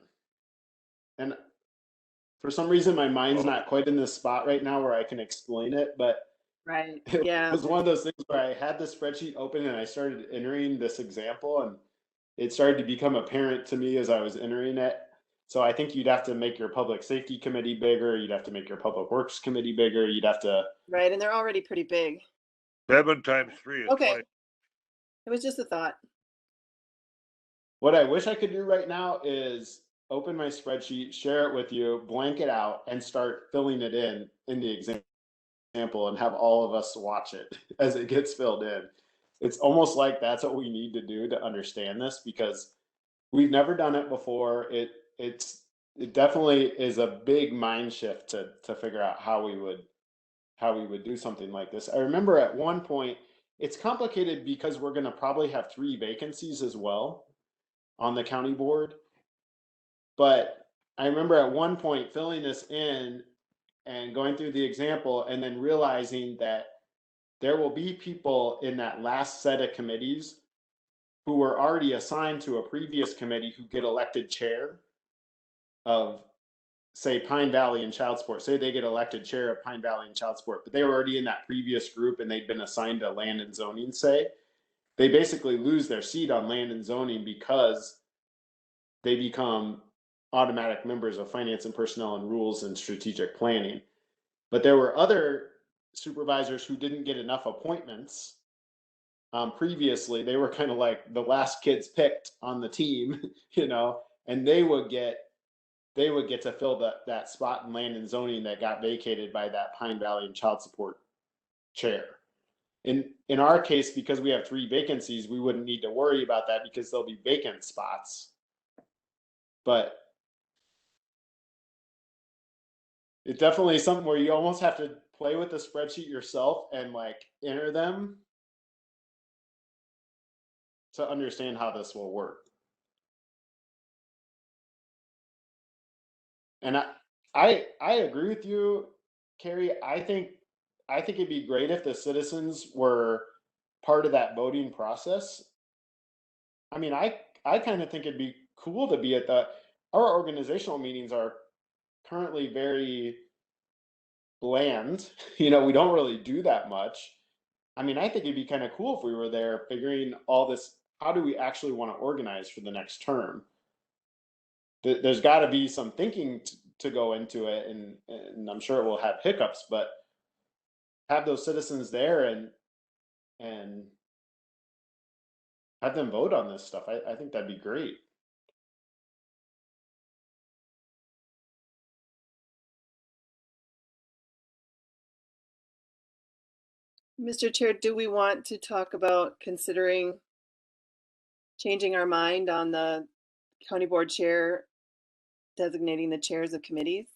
And for some reason, my mind's not quite in this spot right now where I can explain it, but right. It Yeah. was one of those things where I had the spreadsheet open and I started entering this example, and it started to become apparent to me as I was entering it. So I think you'd have to make your public safety committee bigger. You'd have to make your public works committee bigger. You'd have to. Right. And they're already pretty big. 7 times 3 is okay. 20. It was just a thought. What I wish I could do right now is open my spreadsheet, share it with you, blank it out, and start filling it in the example, and have all of us watch it as it gets filled in. It's almost like that's what we need to do to understand this, because we've never done it before. It definitely is a big mind shift to figure out how we would do something like this. I remember at one point, it's complicated because we're going to probably have 3 vacancies as well on the county board. But I remember at one point filling this in and going through the example, and then realizing that there will be people in that last set of committees who were already assigned to a previous committee who get elected chair of, say, Pine Valley and Child Support. Say they get elected chair of Pine Valley and Child Support, but they were already in that previous group and they'd been assigned to land and zoning, say. They basically lose their seat on land and zoning because they become automatic members of finance and personnel and rules and strategic planning. But there were other supervisors who didn't get enough appointments previously. They were kind of like the last kids picked on the team, and they would get to fill that spot in land and zoning that got vacated by that Pine Valley and Child Support chair. In our case, because we have 3 vacancies, we wouldn't need to worry about that because there'll be vacant spots. But it's definitely something where you almost have to play with the spreadsheet yourself and enter them to understand how this will work. And I agree with you, Carrie. I think it'd be great if the citizens were part of that voting process. I mean, I kind of think it'd be cool to be at our organizational meetings are currently very bland. You know, we don't really do that much. I mean, I think it'd be kind of cool if we were there figuring all this, how do we actually want to organize for the next term? There's got to be some thinking to go into it, and I'm sure it will have hiccups, but have those citizens there and have them vote on this stuff. I think that'd be great. Mr. Chair, do we want to talk about considering changing our mind on the county board chair designating the chairs of committees?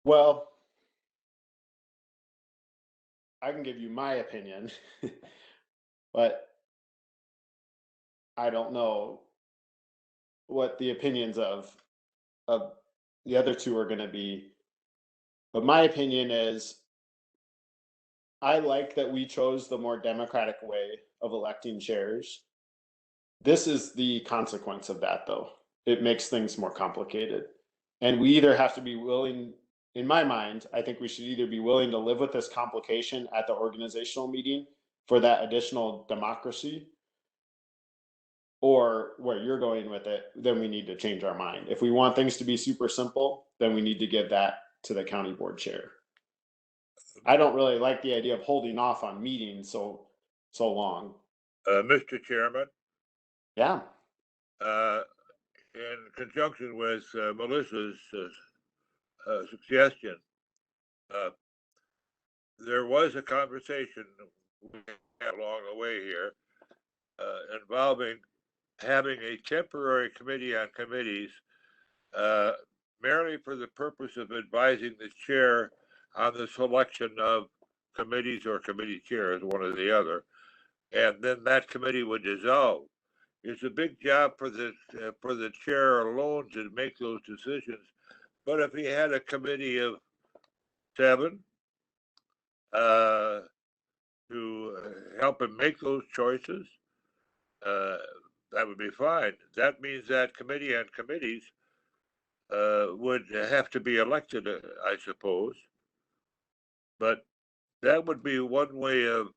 Well, I can give you my opinion, but I don't know what the opinions of the other two are going to be. But my opinion is, I like that we chose the more democratic way of electing chairs. This is the consequence of that, though. It makes things more complicated. And we either have to be willing, in my mind, I think we should either be willing to live with this complication at the organizational meeting for that additional democracy, or where you're going with it, then we need to change our mind. If we want things to be super simple, then we need to give that to the county board chair. I don't really like the idea of holding off on meetings so long. Mr. Chairman, Yeah. in conjunction with Melissa's suggestion, there was a conversation along the way here involving having a temporary committee on committees merely for the purpose of advising the chair on the selection of committees or committee chairs, one or the other, and then that committee would dissolve. It's a big job for the chair alone to make those decisions. But if he had a committee of 7 to help him make those choices, that would be fine. That means that committee on committees would have to be elected, I suppose. But that would be one way of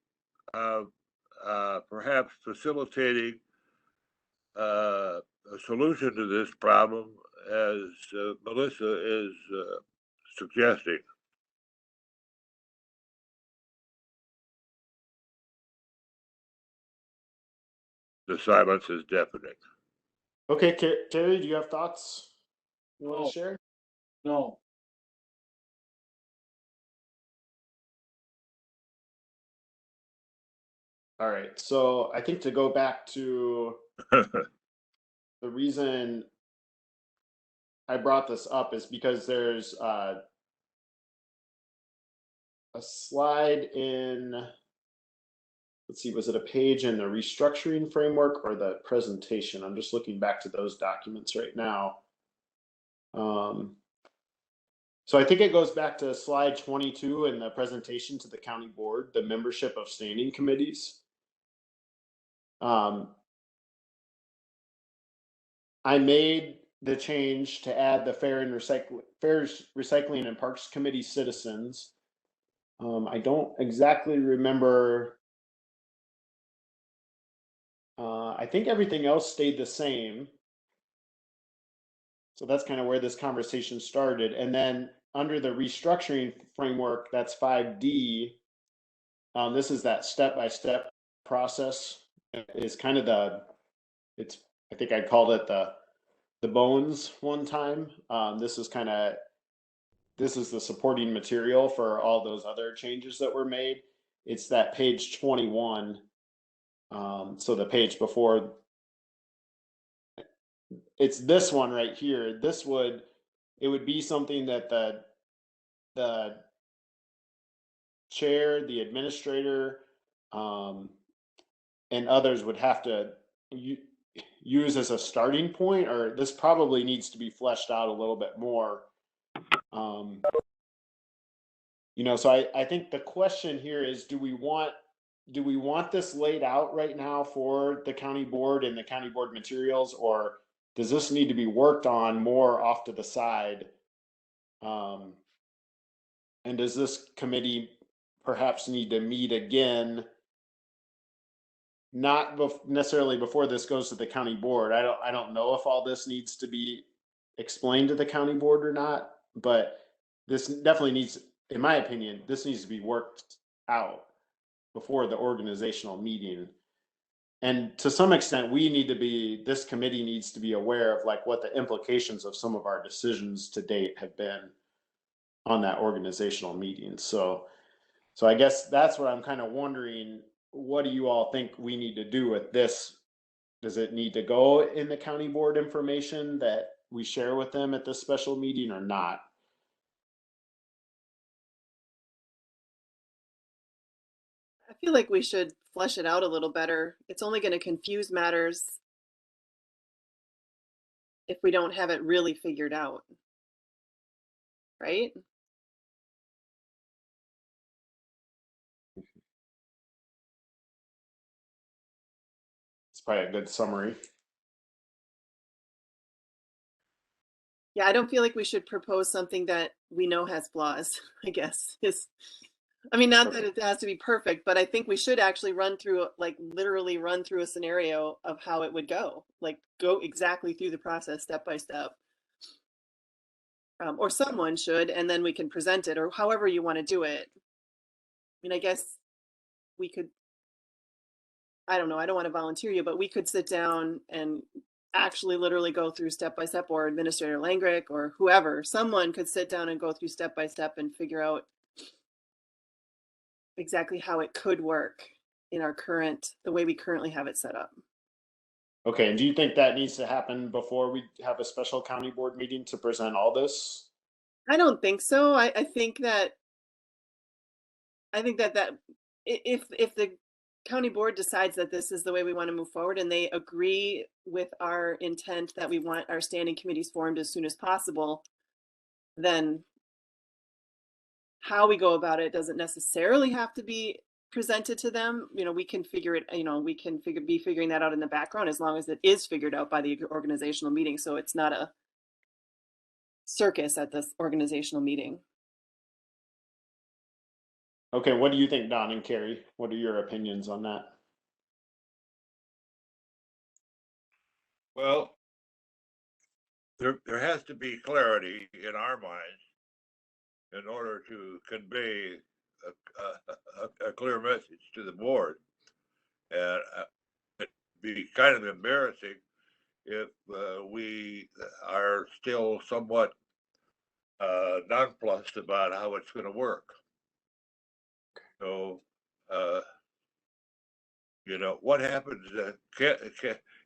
perhaps facilitating a solution to this problem, as Melissa is suggesting. The silence is deafening. Okay, Terry, do you have thoughts you want to share? No. All right, so I think to go back to the reason I brought this up is because there's a slide in, let's see, was it a page in the restructuring framework or the presentation? I'm just looking back to those documents right now. So I think it goes back to slide 22 in the presentation to the county board, the membership of standing committees. I made the change to add the Fairs, Recycling, and Parks Committee citizens. I don't exactly remember. I think everything else stayed the same. So that's kind of where this conversation started. And then under the restructuring framework, that's 5D. This is that step-by-step process. It's kind of I think I called it the bones one time. This is the supporting material for all those other changes that were made. It's that page 21. So the page before, it's this one right here. It would be something that the chair, the administrator, and others would have to use as a starting point, or this probably needs to be fleshed out a little bit more. So I think the question here is, do we want do we want this laid out right now for the county board and the county board materials, or does this need to be worked on more off to the side? And does this committee perhaps need to meet again? Not necessarily before this goes to the county board. I don't know if all this needs to be explained to the county board or not, but this definitely needs, in my opinion, this needs to be worked out before the organizational meeting. And to some extent, this committee needs to be aware of like what the implications of some of our decisions to date have been on that organizational meeting. So I guess that's what I'm kind of wondering. What do you all think we need to do with this? Does it need to go in the county board information that we share with them at this special meeting or not? I feel like we should flesh it out a little better. It's only going to confuse matters if we don't have it really figured out. Right? It's probably a good summary. Yeah, I don't feel like we should propose something that we know has flaws, I guess. I mean, not that it has to be perfect, but I think we should actually literally run through a scenario of how it would go, like go exactly through the process step by step. Or someone should, and then we can present it, or however you want to do it. I mean, I guess we could, I don't know, I don't want to volunteer you, but we could sit down and actually literally go through step by step, or Administrator Langrick or whoever, someone could sit down and go through step by step and figure out exactly how it could work in the way we currently have it set up. Okay, and do you think that needs to happen before we have a special county board meeting to present all this? I don't think so. I think that if the county board decides that this is the way we want to move forward and they agree with our intent that we want our standing committees formed as soon as possible, then how we go about it doesn't necessarily have to be presented to them. We can figure it, we can be figuring that out in the background as long as it is figured out by the organizational meeting. So it's not a circus at this organizational meeting. Okay, what do you think, Don and Carrie? What are your opinions on that? Well, there has to be clarity in our minds in order to convey a clear message to the board. And it'd be kind of embarrassing if we are still somewhat nonplussed about how it's going to work. So, what happens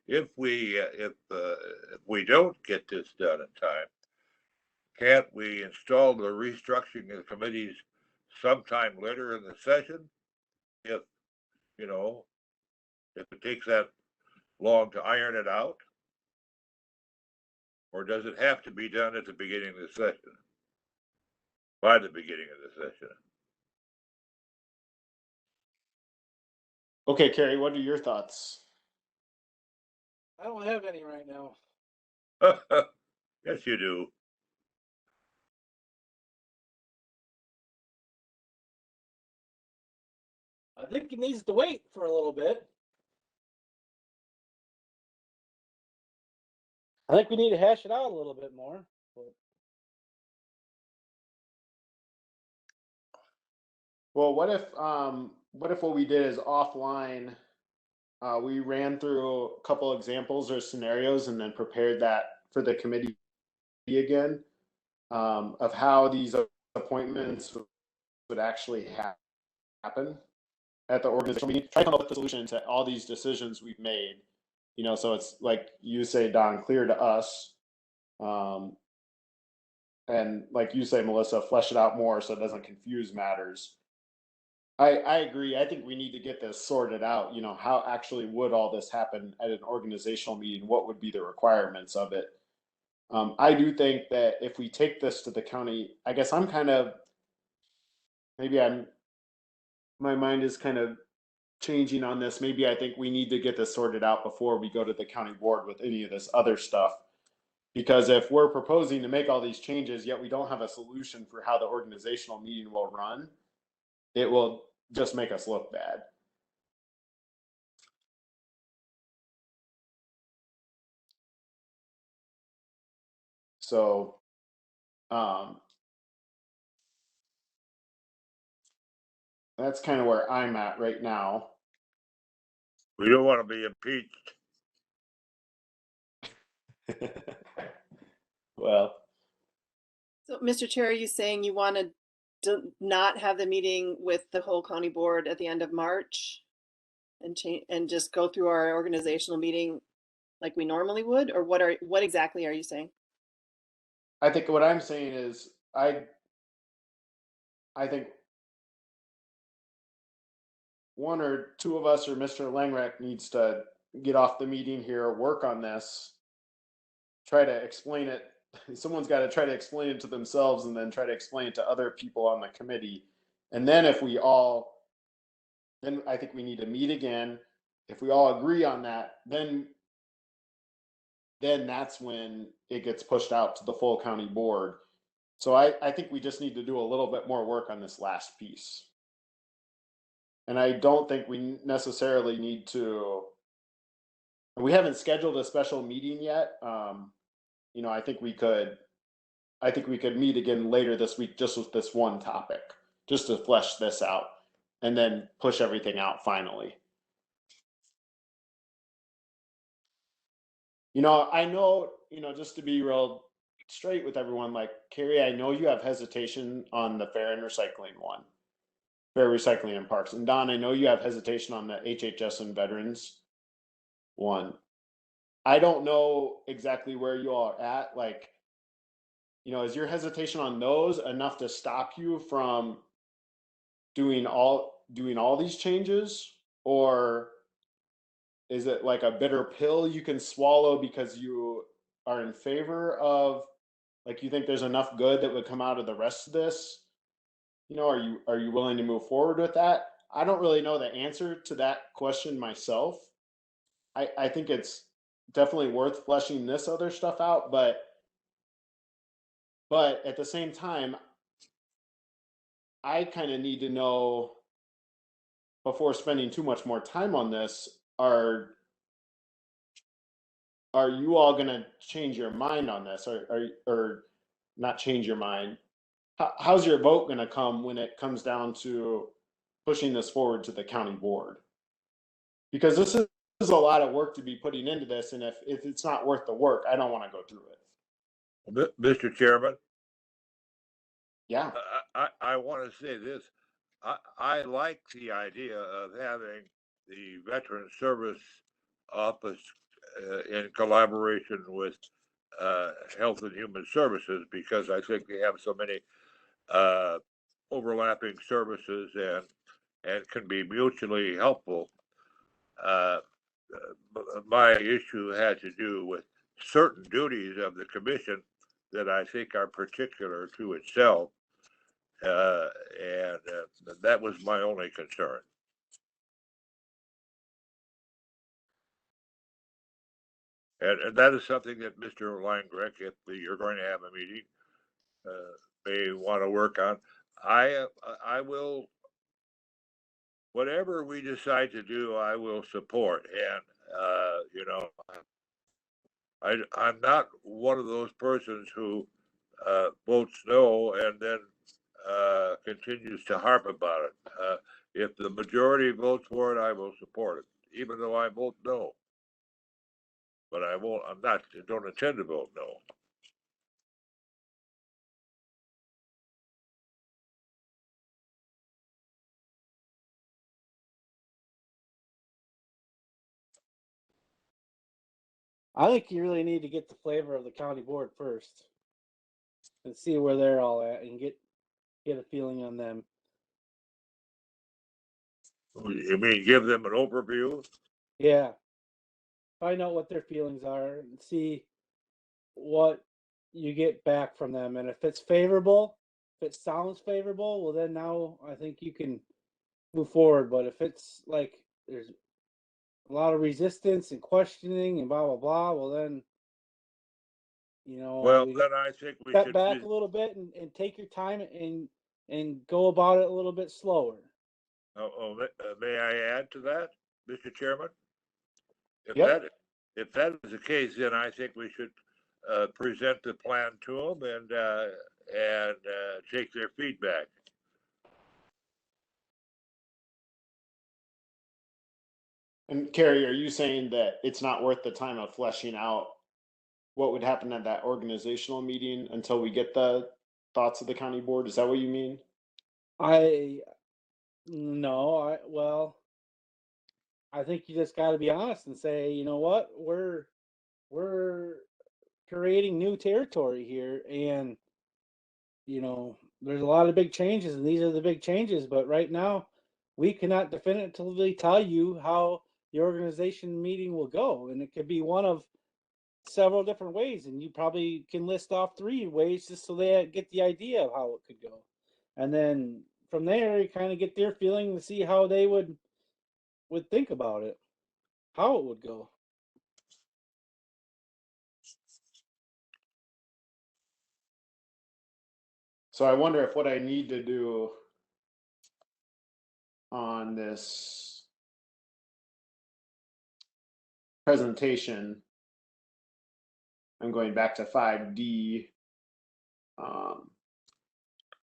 if we don't get this done in time? Can't we install the restructuring committees sometime later in the session? If it takes that long to iron it out, or does it have to be done at the beginning of the session? By the beginning of the session. Okay, Carrie, what are your thoughts? I don't have any right now. Yes, you do. I think it needs to wait for a little bit. I think we need to hash it out a little bit more. But... Well, what if what we did is offline, we ran through a couple examples or scenarios and then prepared that for the committee again, of how these appointments would actually happen at the organizational meeting. Try to come up with a solution to all these decisions we've made. So it's like you say, Don, clear to us. And like you say, Melissa, flesh it out more so it doesn't confuse matters. I agree. I think we need to get this sorted out. How actually would all this happen at an organizational meeting? What would be the requirements of it? I do think that if we take this to the county, I guess my mind is kind of changing on this, maybe I think we need to get this sorted out before we go to the county board with any of this other stuff. Because if we're proposing to make all these changes, yet we don't have a solution for how the organizational meeting will run, it will just make us look bad. So, that's kind of where I'm at right now. We don't want to be impeached. Well, So, Mr. Chair, are you saying you want to not have the meeting with the whole county board at the end of March and change and just go through our organizational meeting like we normally would? Or what exactly are you saying? I think what I'm saying is I think one or two of us or Mr. Langreck needs to get off the meeting here, work on this, try to explain it. Someone's got to try to explain it to themselves and then try to explain it to other people on the committee. And then then I think we need to meet again. If we all agree on that, then that's when it gets pushed out to the full county board. So I think we just need to do a little bit more work on this last piece. And I don't think we necessarily need to, we haven't scheduled a special meeting yet. You know, I think we could meet again later this week just with this one topic, just to flesh this out and then push everything out finally. You know, I know, you know, just to be real straight with everyone, like Carrie, I know you have hesitation on the fair and recycling one, fair recycling and parks. And Don, I know you have hesitation on the HHS and veterans one. I don't know exactly where you all are at. Like, you know, is your hesitation on those enough to stop you from doing all these changes? Or is it like a bitter pill you can swallow because you are in favor of, like, you think there's enough good that would come out of the rest of this? You know, are you willing to move forward with that? I don't really know the answer to that question myself. I think it's definitely worth fleshing this other stuff out, but at the same time, I kind of need to know before spending too much more time on this, are you all going to change your mind on this, or not change your mind? How's your vote going to come when it comes down to pushing this forward to the county board? Because this is a lot of work to be putting into this, and if it's not worth the work, I don't want to go through it. Mr. Chairman? Yeah. I want to say this. I like the idea of having the Veteran Service Office in collaboration with Health and Human Services, because I think they have so many overlapping services and can be mutually helpful. My issue had to do with certain duties of the commission that I think are particular to itself. And that was my only concern. And that is something that Mr. Langreck, if you're going to have a meeting, may want to work on. I will, whatever we decide to do, I will support. And, you know, I'm not one of those persons who votes no and then continues to harp about it. If the majority votes for it, I will support it, even though I vote no. But I don't intend to vote no. I think you really need to get the flavor of the county board first and see where they're all at and get a feeling on them. You mean give them an overview? Yeah. Find out what their feelings are and see what you get back from them. And if it's favorable, if it sounds favorable, well, then now I think you can move forward. But if it's like there's a lot of resistance and questioning and blah blah blah, well then, Well, we then I think we step should. back a little bit and take your time and go about it a little bit slower. May I add to that, Mr. Chairman? If Yep. if that is the case, then I think we should present the plan to them and take their feedback. And Carrie, are you saying that it's not worth the time of fleshing out what would happen at that organizational meeting until we get the thoughts of the county board? Is that what you mean? Well, I think you just got to be honest and say, you know what, we're creating new territory here, and there's a lot of big changes, and these are the big changes. But right now, we cannot definitively tell you how the organization meeting will go, and it could be one of several different ways, and you probably can list off 3 ways just so they get the idea of how it could go, and then from there you kind of get their feeling to see how they would think about it, how it would go. So I wonder if what I need to do on this presentation, I'm going back to 5D,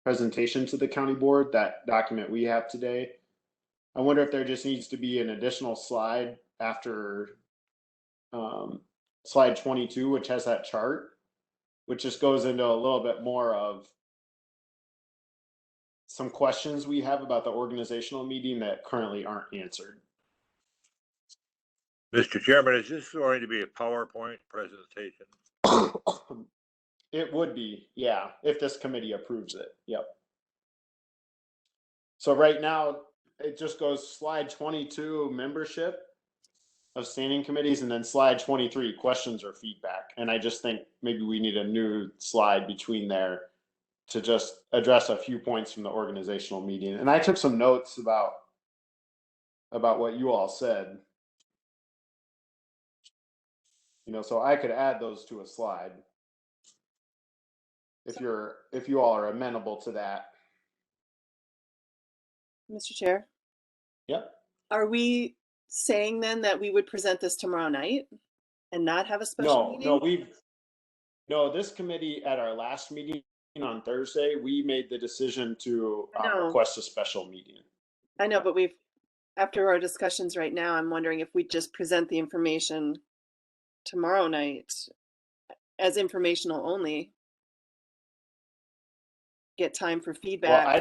presentation to the county board, that document we have today. I wonder if there just needs to be an additional slide after slide 22, which has that chart, which just goes into a little bit more of some questions we have about the organizational meeting that currently aren't answered. Mr. Chairman, is this going to be a PowerPoint presentation? It would be, yeah, if this committee approves it. Yep. So right now, it just goes slide 22, membership of standing committees, and then slide 23, questions or feedback. And I just think maybe we need a new slide between there to just address a few points from the organizational meeting. And I took some notes about what you all said. So I could add those to a slide if you all are amenable to that. Mr. Chair, Yep. are we saying then that we would present this tomorrow night and not have a special meeting? No, this committee at our last meeting on Thursday, we made the decision to request a special meeting. I know, but after our discussions right now, I'm wondering if we just present the information tomorrow night as informational only, get time for feedback. Well,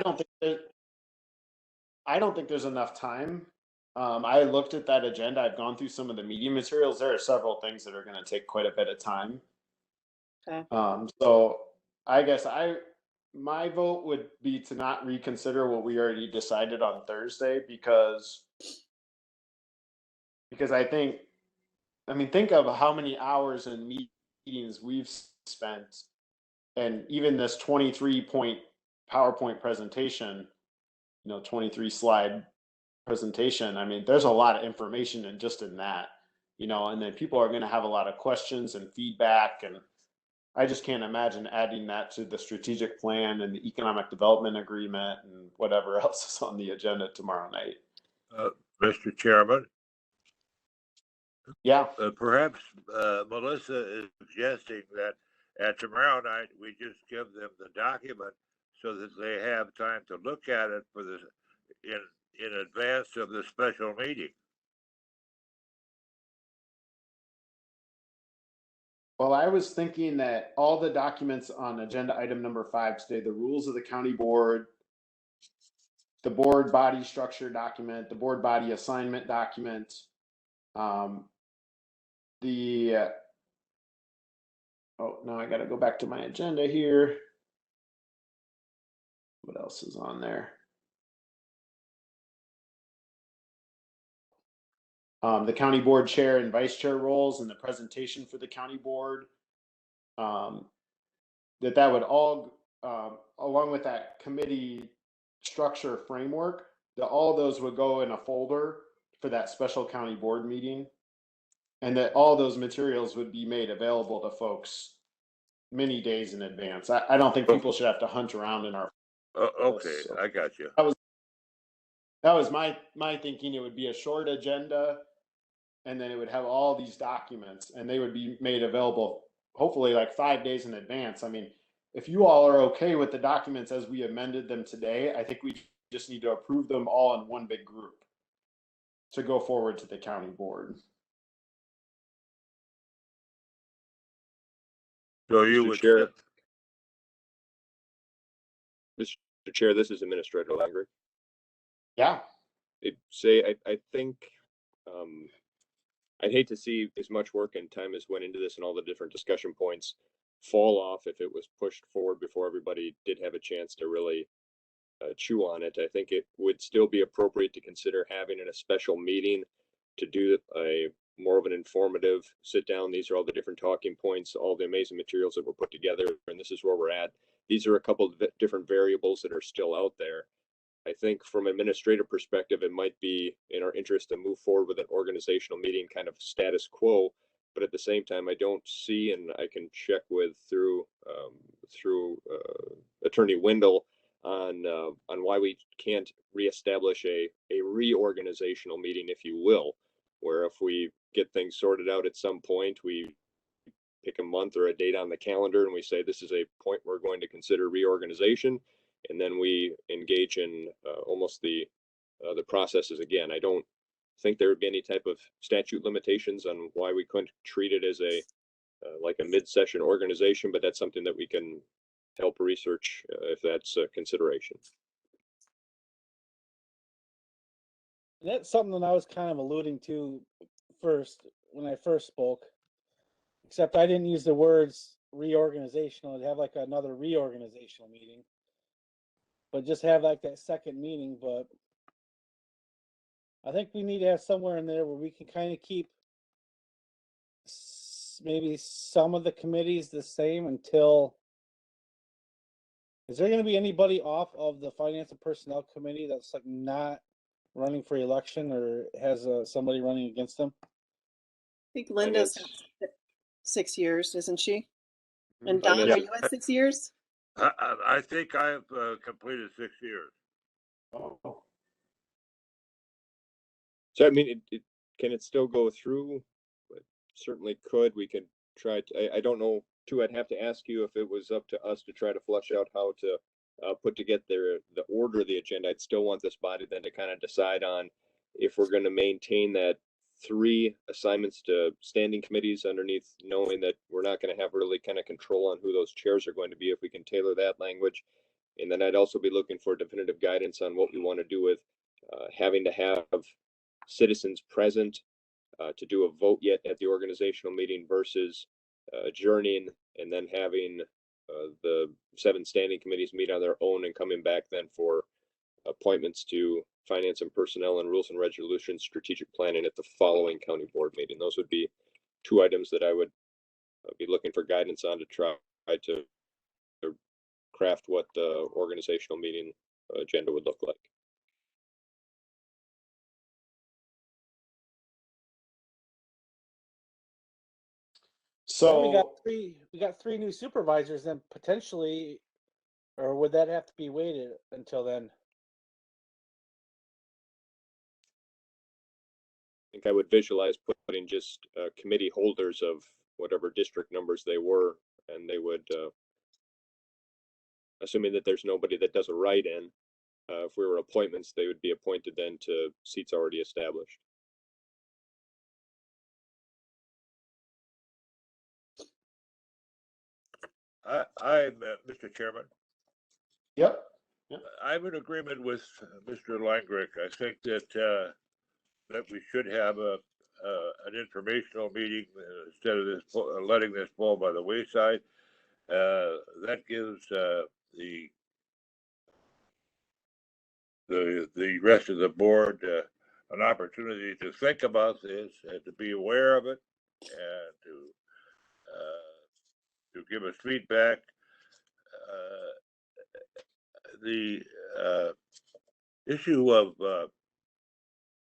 I don't think there's enough time. I looked at that agenda. I've gone through some of the meeting materials. There are several things that are going to take quite a bit of time. Okay. So I guess my vote would be to not reconsider what we already decided on Thursday, because think of how many hours in meetings we've spent, and even this 23-point PowerPoint presentation, 23 slide presentation. There's a lot of information in that, and then people are going to have a lot of questions and feedback, and I just can't imagine adding that to the strategic plan and the economic development agreement and whatever else is on the agenda tomorrow night. Mr. Chairman? Yeah. Perhaps Melissa is suggesting that tomorrow night we just give them the document so that they have time to look at it in advance of the special meeting. Well, I was thinking that all the documents on agenda item number 5 today, the rules of the county board, the board body structure document, the board body assignment document, now I got to go back to my agenda here. What else is on there? The county board chair and vice chair roles and the presentation for the county board. That would all, along with that committee structure framework, all those would go in a folder for that special county board meeting, and that all those materials would be made available to folks many days in advance. I don't think people should have to hunt around in our. Okay, So I got you. that was my thinking. It would be a short agenda, and then it would have all these documents, and they would be made available hopefully like 5 days in advance. I mean, if you all are okay with the documents as we amended them today, I think we just need to approve them all in one big group to go forward to the county board. So you Mr. would, Chair. Mr. Chair, this is Administrator Langrick. Yeah. I think, I'd hate to see as much work and time as went into this and all the different discussion points fall off if it was pushed forward before everybody did have a chance to really chew on it. I think it would still be appropriate to consider having in a special meeting to do a more of an informative sit down. These are all the different talking points, all the amazing materials that were put together, and this is where we're at. These are a couple of different variables that are still out there. I think from an administrative perspective, it might be in our interest to move forward with an organizational meeting kind of status quo. But at the same time, I don't see, and I can check with through Attorney Wendell on why we can't reestablish a reorganizational meeting, if you will, where if we get things sorted out at some point, we pick a month or a date on the calendar and we say this is a point we're going to consider reorganization, and then we engage in almost the processes again. I don't think there would be any type of statute limitations on why we couldn't treat it as a like a mid-session organization, but that's something that we can help research if that's a consideration. That's something that I was kind of alluding to first when I first spoke, except I didn't use the words reorganizational. It'd have like another reorganizational meeting, but just have like that second meeting. But I think we need to have somewhere in there where we can kind of keep maybe some of the committees the same until. Is there going to be anybody off of the Finance and Personnel Committee that's like not running for election or has somebody running against them? I think Linda's had 6 years, isn't she? And Mm-hmm. Don, are you at 6 years? I think I've completed 6 years. Oh. So I mean, can it still go through? It certainly could. We could try to. I don't know. Too, I'd have to ask you if it was up to us to try to flush out how to put together the order of the agenda. I'd still want this body then to kind of decide on if we're going to maintain that 3 assignments to standing committees underneath, knowing that we're not going to have really kind of control on who those chairs are going to be, if we can tailor that language. And then I'd also be looking for definitive guidance on what we want to do with having to have citizens present to do a vote yet at the organizational meeting versus adjourning and then having the 7 standing committees meet on their own and coming back then for appointments to Finance and Personnel and Rules and Resolutions, Strategic Planning at the following county board meeting. Those would be 2 items that I would be looking for guidance on to try to craft what the organizational meeting agenda would look like. So well, we got three new supervisors then potentially, or would that have to be waited until then? I think I would visualize putting just committee holders of whatever district numbers they were, and they would, assuming that there's nobody that does a write-in, if we were appointments, they would be appointed then to seats already established. Mr. Chairman. Yep. I'm in agreement with Mr. Langrick. I think that that we should have an informational meeting instead of this letting this fall by the wayside. That gives the rest of the board an opportunity to think about this and to be aware of it and to give us feedback. The issue of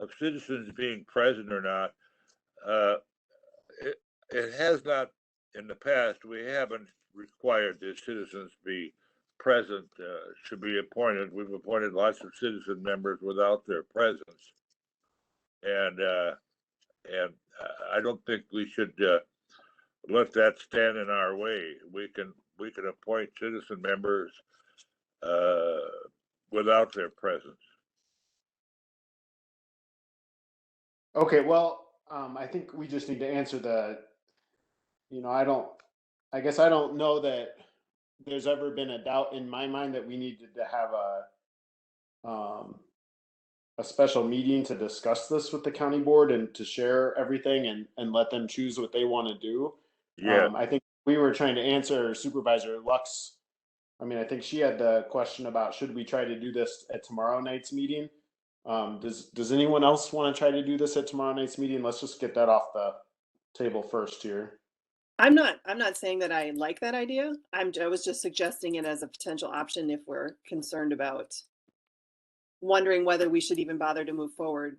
of citizens being present or not, it has not, in the past, we haven't required that citizens be present, should be appointed. We've appointed lots of citizen members without their presence. And I don't think we should let that stand in our way. We can appoint citizen members without their presence. Okay, well, I think we just need to answer I guess I don't know that there's ever been a doubt in my mind that we needed to have a special meeting to discuss this with the county board and to share everything and let them choose what they want to do. Yeah. I think we were trying to answer Supervisor Lux. I mean, I think she had the question about should we try to do this at tomorrow night's meeting? Does anyone else want to try to do this at tomorrow night's meeting? Let's just get that off the table first here. I'm not saying that I like that idea. I was just suggesting it as a potential option if we're concerned about wondering whether we should even bother to move forward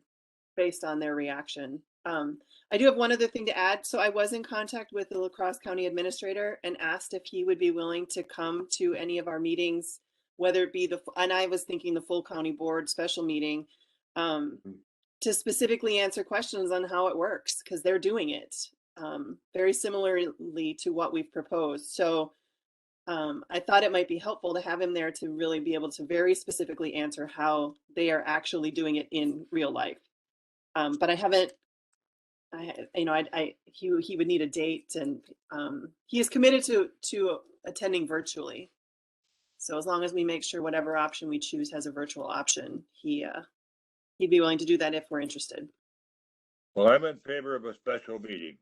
based on their reaction. I do have one other thing to add. So I was in contact with the La Crosse County Administrator and asked if he would be willing to come to any of our meetings, whether it be and I was thinking the full county board special meeting, to specifically answer questions on how it works, because they're doing it very similarly to what we've proposed. So I thought it might be helpful to have him there to really be able to very specifically answer how they are actually doing it in real life. But I haven't, he would need a date, and he is committed to attending virtually. So as long as we make sure whatever option we choose has a virtual option, he'd be willing to do that if we're interested. Well, I'm in favor of a special meeting.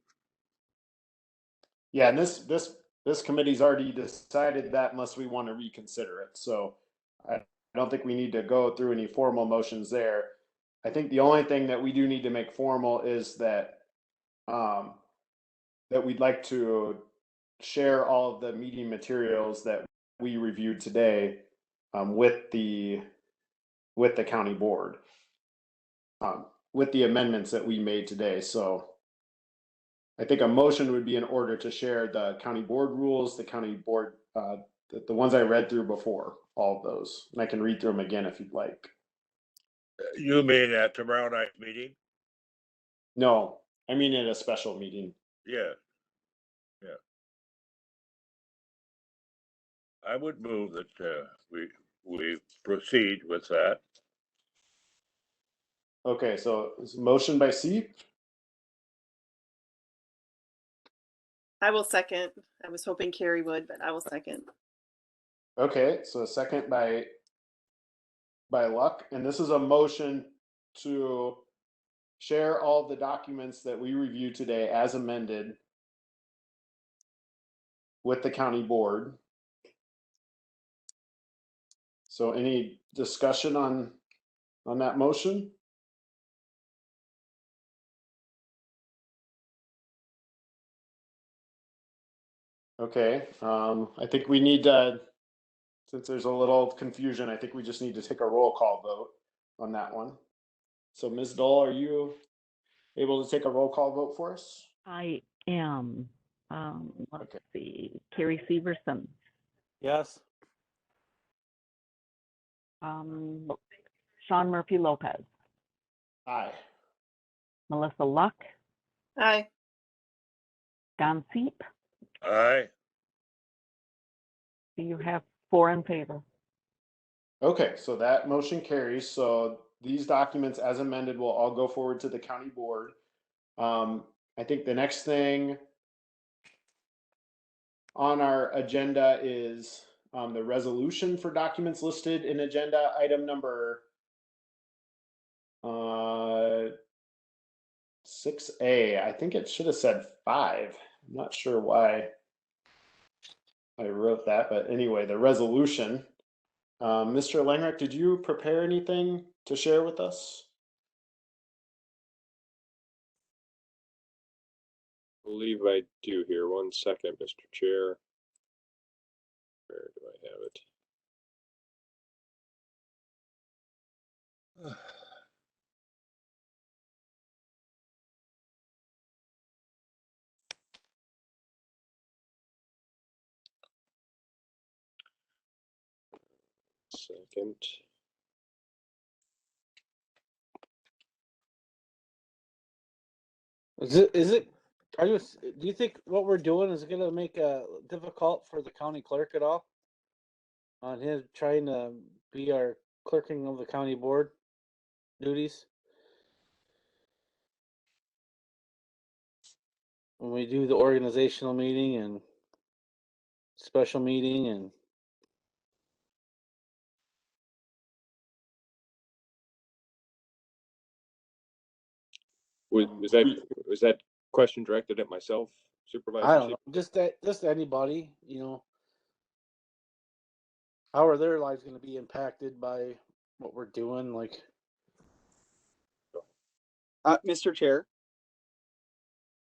Yeah, and this committee's already decided that unless we want to reconsider it. So I don't think we need to go through any formal motions there. I think the only thing that we do need to make formal is that that we'd like to share all of the meeting materials that we reviewed today with the county board with the amendments that we made today. So I think a motion would be in order to share the county board rules, the county board, the ones I read through before, all of those. And I can read through them again if you'd like. You mean at tomorrow night's meeting? No, I mean at a special meeting. Yeah. Yeah. I would move that we proceed with that. Okay, so it's a motion by Seep. I will second. I was hoping Carrie would, but I will second. Okay, so a second by Luck, and this is a motion to share all the documents that we reviewed today as amended with the county board. So any discussion on that motion? Okay, I think we need to, since there's a little confusion, I think we just need to take a roll call vote on that one. So Ms. Dole, are you able to take a roll call vote for us? I am. Let's see. Carrie Severson. Yes. Sean Murphy Lopez. Aye. Melissa Luck. Aye. Don Seep. Aye. You have 4 in favor. Okay, so that motion carries. So these documents as amended will all go forward to the county board. I think the next thing on our agenda is the resolution for documents listed in agenda item number 6A. I think it should have said 5. I'm not sure why I wrote that, but anyway, the resolution. Mr. Langreich, did you prepare anything to share with us? I believe I do here. One second, Mr. Chair. Where do I have it? Second. Do you think what we're doing is gonna make it difficult for the county clerk at all? On him trying to be our clerking of the county board duties? When we do the organizational meeting and special meeting and Was that question directed at myself, Supervisor? I don't know, just anybody, how are their lives going to be impacted by what we're doing? Like, Mr. Chair.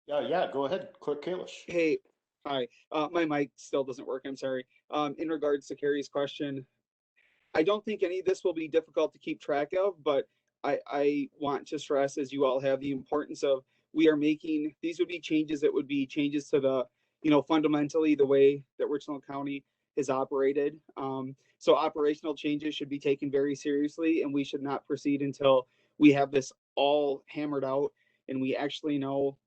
Yeah, go ahead, Clerk Kalish. Hey, hi. My mic still doesn't work. I'm sorry. In regards to Carrie's question, I don't think any of this will be difficult to keep track of, but I want to stress, as you all have, the importance of we are making, these would be changes that would be changes to the, fundamentally the way that Richland County is operated. So operational changes should be taken very seriously, and we should not proceed until we have this all hammered out and we actually know,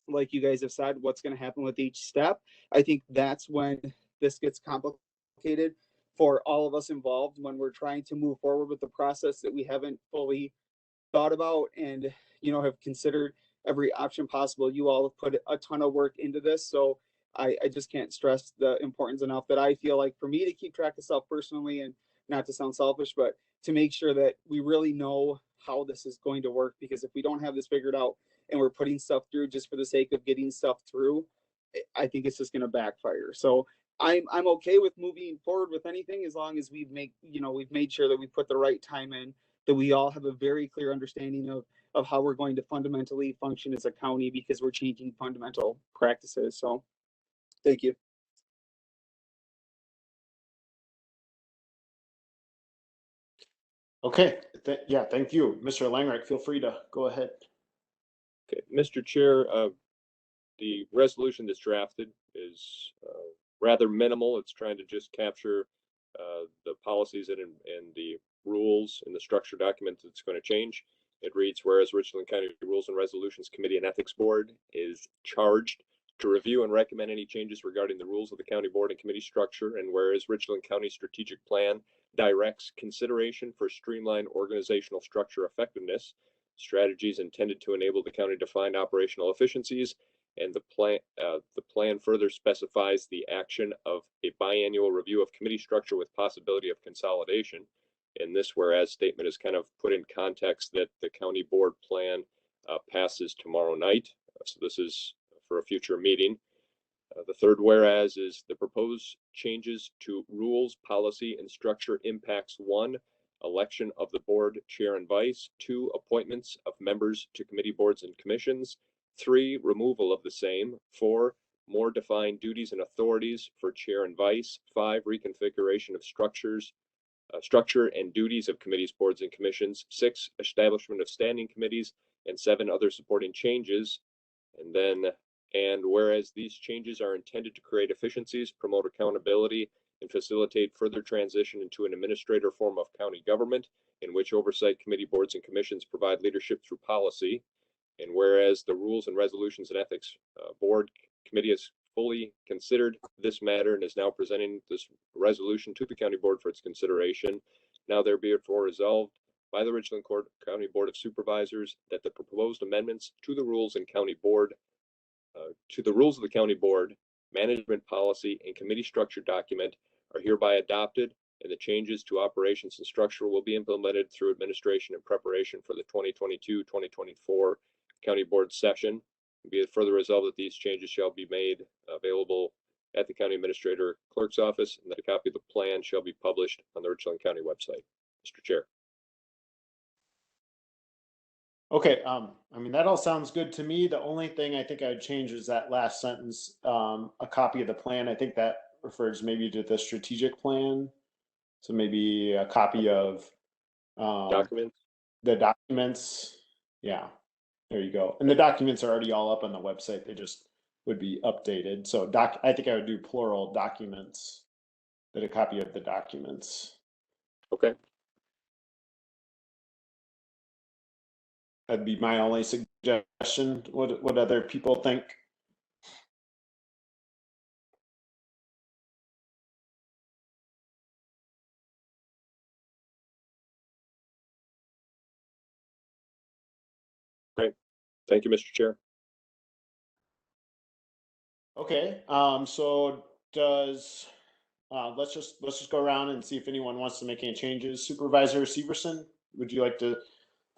like you guys have said, what's going to happen with each step. I think that's when this gets complicated for all of us involved, when we're trying to move forward with the process that we haven't fully thought about and, have considered every option possible. You all have put a ton of work into this. So I just can't stress the importance enough that I feel like for me to keep track of stuff personally, and not to sound selfish, but to make sure that we really know how this is going to work. Because if we don't have this figured out and we're putting stuff through just for the sake of getting stuff through, I think it's just going to backfire. So I'm okay with moving forward with anything as long as we've made sure that we put the right time in, that we all have a very clear understanding of how we're going to fundamentally function as a county, because we're changing fundamental practices. So thank you. Okay, thank you. Mr. Langreich, feel free to go ahead. Okay, Mr. Chair, the resolution that's drafted is rather minimal. It's trying to just capture the policies and the rules in the structure document that's going to change. It reads, whereas Richland County Rules and Resolutions Committee and Ethics Board is charged to review and recommend any changes regarding the rules of the county board and committee structure, and whereas Richland County Strategic Plan directs consideration for streamlined organizational structure effectiveness, strategies intended to enable the county to find operational efficiencies, and the plan further specifies the action of a biannual review of committee structure with possibility of consolidation. And this whereas statement is kind of put in context that the county board plan passes tomorrow night. So this is for a future meeting. The third whereas is the proposed changes to rules, policy, and structure impacts: 1, election of the board chair and vice; 2, appointments of members to committee boards and commissions; 3, removal of the same; 4, more defined duties and authorities for chair and vice; 5, reconfiguration of structure and duties of committees, boards, and commissions; 6, establishment of standing committees; and 7, other supporting changes. And whereas these changes are intended to create efficiencies, promote accountability, and facilitate further transition into an administrator form of county government in which oversight committee, boards, and commissions provide leadership through policy. And whereas the Rules and Resolutions and Ethics Board Committee has fully considered this matter and is now presenting this resolution to the county board for its consideration, now there be it resolved by the Richland County Board of Supervisors that the proposed amendments to the rules and county board, to the rules of the county board, management policy, and committee structure document are hereby adopted, and the changes to operations and structure will be implemented through administration and preparation for the 2022-2024 county board session. Be it further resolved that these changes shall be made available at the county administrator clerk's office, and that a copy of the plan shall be published on the Richland County website. Mr. Chair. Okay, that all sounds good to me. The only thing I think I would change is that last sentence, a copy of the plan. I think that refers maybe to the strategic plan. So maybe a copy of Documents. The documents. Yeah, there you go. And the documents are already all up on the website. They just would be updated. So I think I would do plural documents, that a copy of the documents. Okay. That'd be my only suggestion. What other people think? Thank you, Mr. Chair. Okay, so does, let's just go around and see if anyone wants to make any changes. Supervisor Severson, would you like to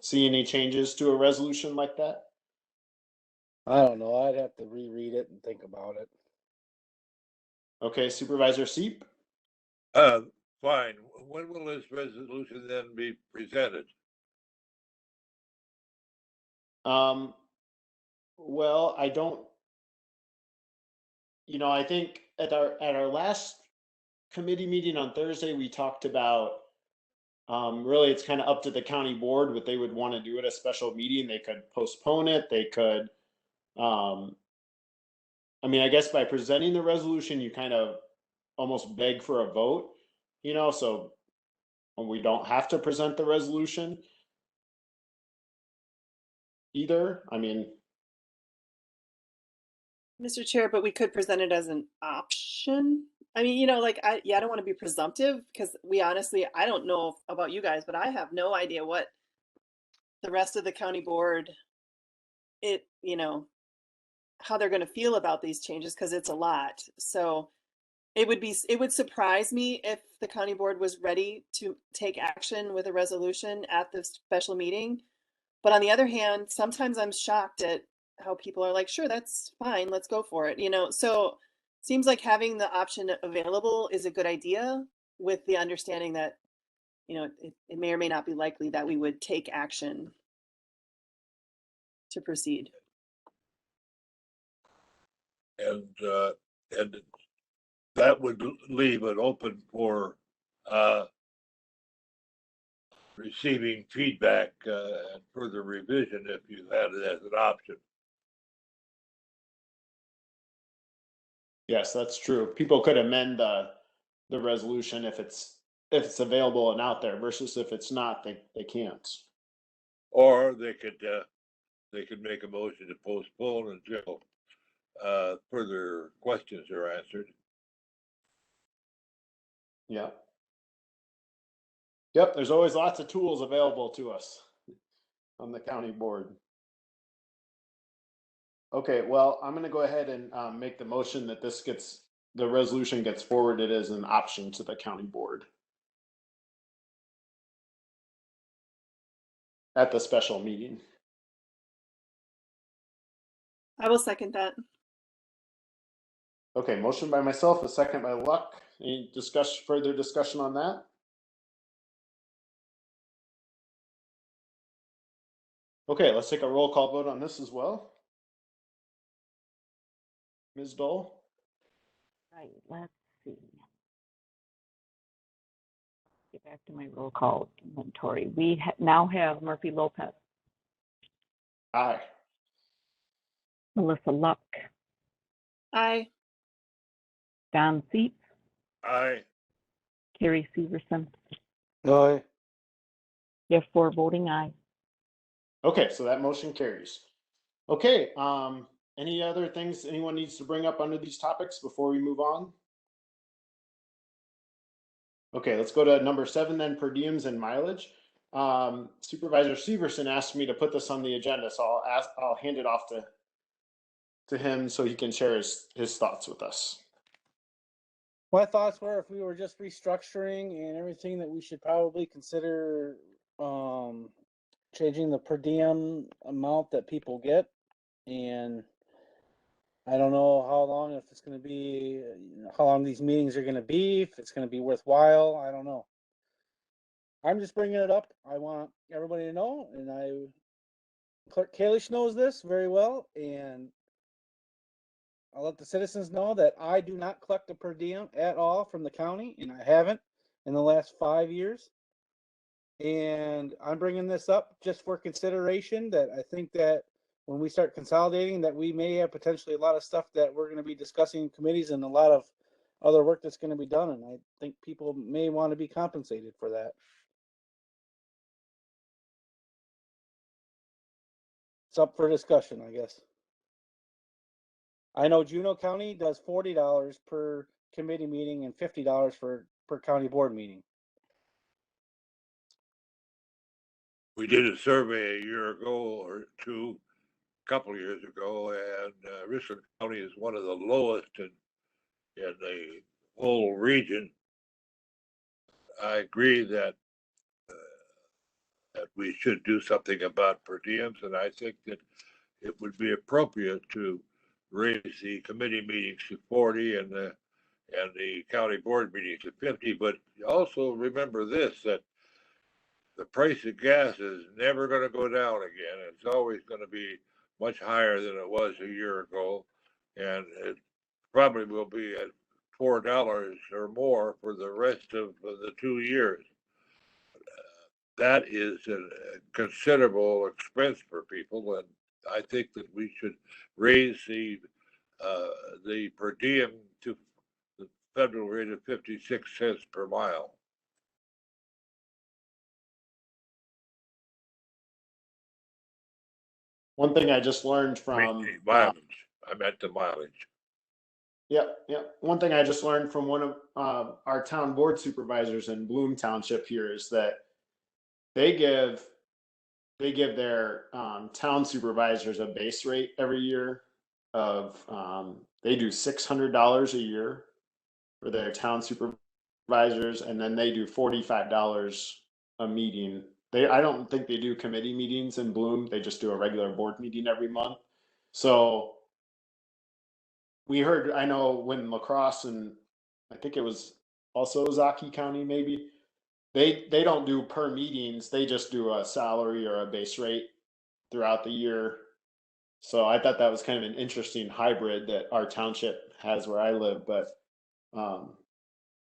see any changes to a resolution like that? I don't know. I'd have to reread it and think about it. Okay, Supervisor Seep? Fine. When will this resolution then be presented? Well, I don't, I think at our last committee meeting on Thursday, we talked about, really it's kind of up to the county board what they would want to do at a special meeting. They could postpone it. They could, I guess by presenting the resolution, you kind of almost beg for a vote, so we don't have to present the resolution either. Mr. Chair, but we could present it as an option. I don't want to be presumptive because I don't know about you guys, but I have no idea what the rest of the county board, how they're going to feel about these changes because it's a lot. So it would surprise me if the county board was ready to take action with a resolution at the special meeting. But on the other hand, sometimes I'm shocked at how people are like, sure, that's fine, let's go for it. So seems like having the option available is a good idea with the understanding that, it may or may not be likely that we would take action to proceed. And that would leave it open for receiving feedback and further revision if you had it as an option. Yes, that's true. People could amend the resolution if it's available and out there versus if it's not, they can't. Or they could make a motion to postpone until further questions are answered. Yeah. Yep, there's always lots of tools available to us on the county board. Okay, well, I'm gonna go ahead and make the motion that the resolution gets forwarded as an option to the county board at the special meeting. I will second that. Okay, motion by myself, a second by Luck. Any further discussion on that? Okay, let's take a roll call vote on this as well. Ms. Dole? Right, let's see. Get back to my roll call inventory. We now have Murphy Lopez, Aye. Melissa Luck, Aye. Don Seep, Aye. Carrie Severson. Aye. You have 4 voting aye. Okay, so that motion carries. Okay, any other things anyone needs to bring up under these topics before we move on? Okay, let's go to number 7 then, per diems and mileage. Supervisor Severson asked me to put this on the agenda, so I'll hand it off to him so he can share his thoughts with us. My thoughts were if we were just restructuring and everything that we should probably consider changing the per diem amount that people get. And I don't know how long, if it's going to be, how long these meetings are going to be, if it's going to be worthwhile. I don't know. I'm just bringing it up. I want everybody to know, and Clerk Kalish knows this very well, and I'll let the citizens know that I do not collect a per diem at all from the county, and I haven't in the last 5 years. And I'm bringing this up just for consideration, that I think that when we start consolidating, that we may have potentially a lot of stuff that we're going to be discussing in committees and a lot of other work that's going to be done, and I think people may want to be compensated for that. It's up for discussion, I guess. I know Juneau County does $40 per committee meeting and $50 per county board meeting. We did a survey a year ago or two, a couple of years ago, and Richland County is one of the lowest in the whole region. I agree that we should do something about per diems, and I think that it would be appropriate to raise the committee meetings to 40 and the county board meetings to 50. But also remember this, that the price of gas is never going to go down again. It's always going to be much higher than it was a year ago, and it probably will be at $4 or more for the rest of the 2 years. That is a considerable expense for people, and I think that we should raise the per diem to the federal rate of 56 cents per mile. One thing I just learned from the mileage. I meant the mileage. Yep. One thing I just learned from one of our town board supervisors in Bloom Township here is that they give their town supervisors a base rate every year of they do $600 a year for their town supervisors, and then they do $45 a meeting. I don't think they do committee meetings in Bloom. They just do a regular board meeting every month. So we heard, I know when La Crosse and I think it was also Zaki County, maybe they don't do per meetings. They just do a salary or a base rate throughout the year. So I thought that was kind of an interesting hybrid that our township has where I live. But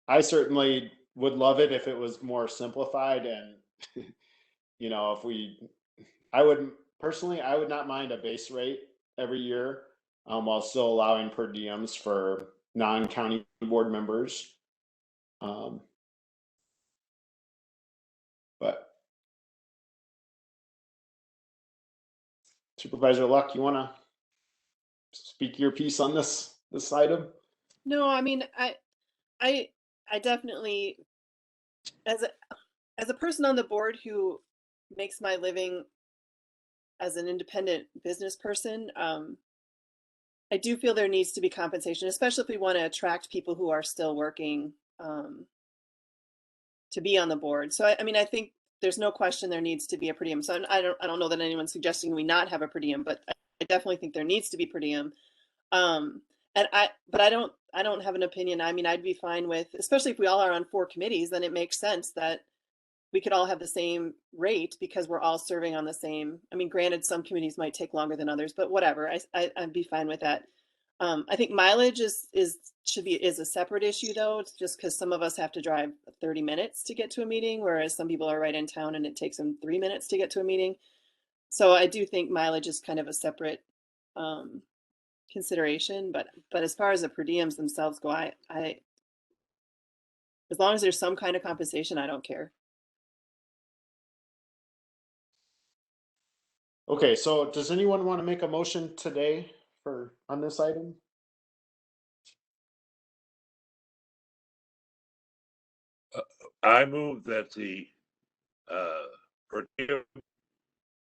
I certainly would love it if it was more simplified, and you know, I would not mind a base rate every year, while still allowing per diems for non-county board members. But Supervisor Luck, you want to speak your piece on this item? No, I mean, I definitely, as a person on the board who makes my living as an independent business person, I do feel there needs to be compensation, especially if we want to attract people who are still working to be on the board. So I mean, I think there's no question there needs to be a per diem. So I don't know that anyone's suggesting we not have a per diem, but I definitely think there needs to be per diem. But I don't have an opinion. I mean, I'd be fine with, especially if we all are on 4 committees, then it makes sense that we could all have the same rate because we're all serving on the same. I mean, granted, some committees might take longer than others, but whatever. I'd be fine with that. I think mileage is a separate issue though. It's just because some of us have to drive 30 minutes to get to a meeting, whereas some people are right in town and it takes them 3 minutes to get to a meeting. So I do think mileage is kind of a separate consideration, but as far as the per diems themselves go, I as long as there's some kind of compensation, I don't care. Okay, so does anyone want to make a motion today on this item? I move that the per diem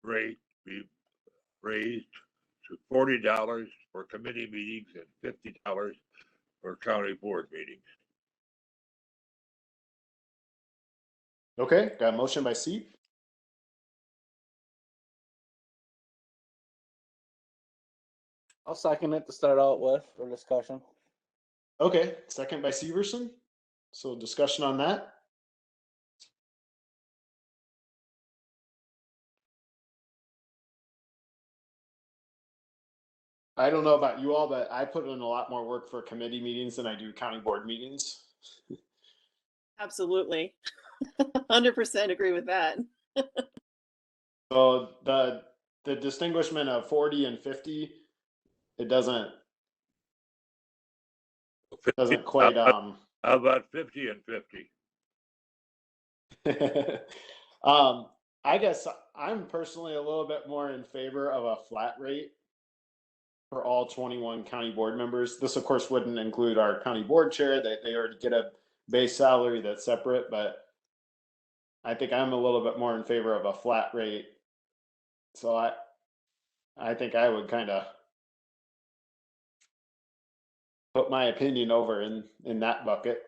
rate be raised to $40 for committee meetings and $50 for county board meetings. Okay, got a motion by Seat. I'll second it to start out with for discussion. Okay, second by Severson. So discussion on that. I don't know about you all, but I put in a lot more work for committee meetings than I do county board meetings. Absolutely. 100% agree with that. So the distinguishment of 40 and 50, it doesn't doesn't quite, How about 50 and 50? I guess I'm personally a little bit more in favor of a flat rate for all 21 county board members. This, of course, wouldn't include our county board chair. They already get a base salary that's separate, but I think I'm a little bit more in favor of a flat rate. So I think I would kind of put my opinion over in that bucket.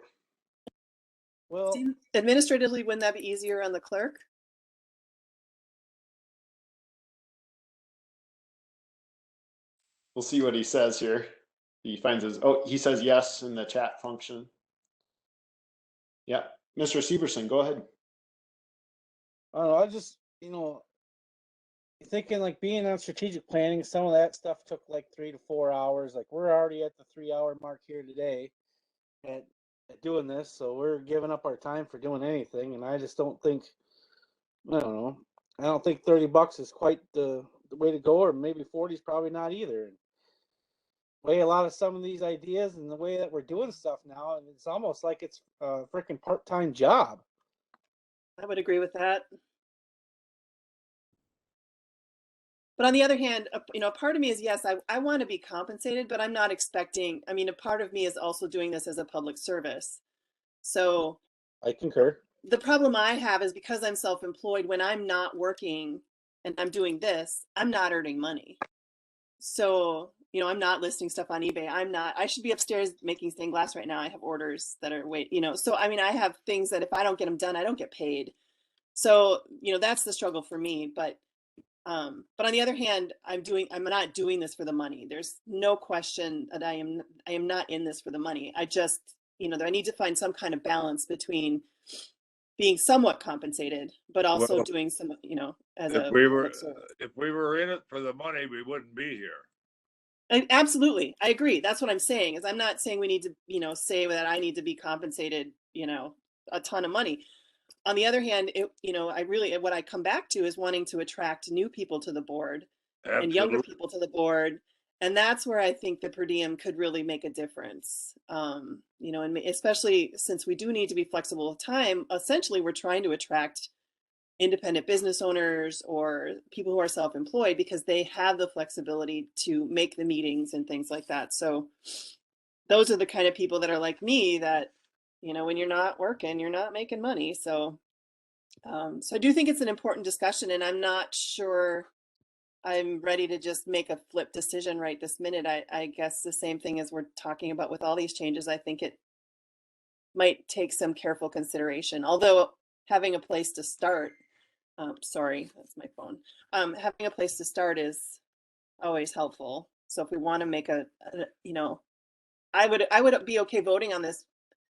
Well, Administratively, wouldn't that be easier on the clerk? We'll see what he says here. He finds his, he says yes in the chat function. Yeah, Mr. Severson, go ahead. I don't know, I just, thinking like being on strategic planning, some of that stuff took like 3 to 4 hours. Like we're already at the 3-hour mark here today at doing this, so we're giving up our time for doing anything. And I just don't think, I don't know, I don't think $30 is quite the way to go, or maybe 40 is probably not either. Way a lot of some of these ideas and the way that we're doing stuff now, and it's almost like it's a freaking part-time job. I would agree with that. But on the other hand, part of me is, yes, I want to be compensated, but I'm not expecting, a part of me is also doing this as a public service. So I concur. The problem I have is because I'm self-employed, when I'm not working and I'm doing this, I'm not earning money. So, I'm not listing stuff on eBay. I should be upstairs making stained glass right now. I have orders that are so I have things that if I don't get them done, I don't get paid. So, that's the struggle for me. But on the other hand, I'm not doing this for the money. There's no question that I am not in this for the money. I just, I need to find some kind of balance between being somewhat compensated, but also doing some, as if a we were in it for the money, we wouldn't be here. Absolutely. I agree. That's what I'm saying, is I'm not saying we need to, say that I need to be compensated, a ton of money. On the other hand, what I come back to is wanting to attract new people to the board. Absolutely. And younger people to the board. And that's where I think the per diem could really make a difference. And especially since we do need to be flexible with time, essentially we're trying to attract independent business owners or people who are self-employed because they have the flexibility to make the meetings and things like that. So those are the kind of people that are like me that, when you're not working, you're not making money. So, so I do think it's an important discussion, and I'm not sure I'm ready to just make a flip decision right this minute. I guess the same thing as we're talking about with all these changes. I think it might take some careful consideration, although having a place to start, sorry, that's my phone. Having a place to start is always helpful. So if we want to make I would be okay voting on this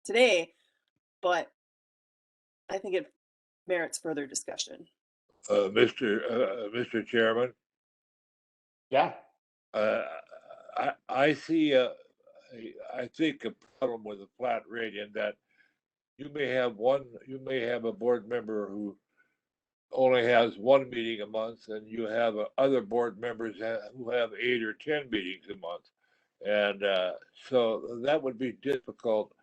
today, but I think it merits further discussion. Mr. Chairman. Yeah. I see I think a problem with a flat rate in that you may have a board member who only has one meeting a month, and you have other board members who have 8 or 10 meetings a month. And so that would be difficult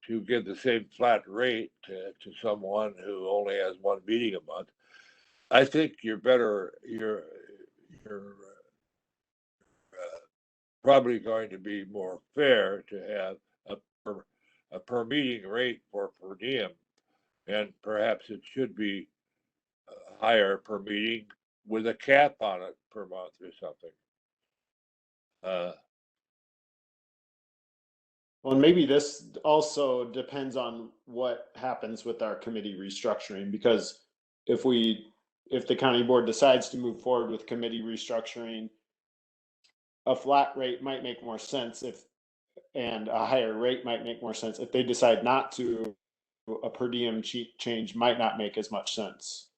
to give the same flat rate to someone who only has one meeting a month. I think you're probably going to be more fair to have a per meeting rate for per diem, and perhaps it should be higher per meeting with a cap on it per month or something. Well, and maybe this also depends on what happens with our committee restructuring, because if the county board decides to move forward with committee restructuring, a flat rate might make more sense and a higher rate might make more sense. If they decide not to, a per diem change might not make as much sense.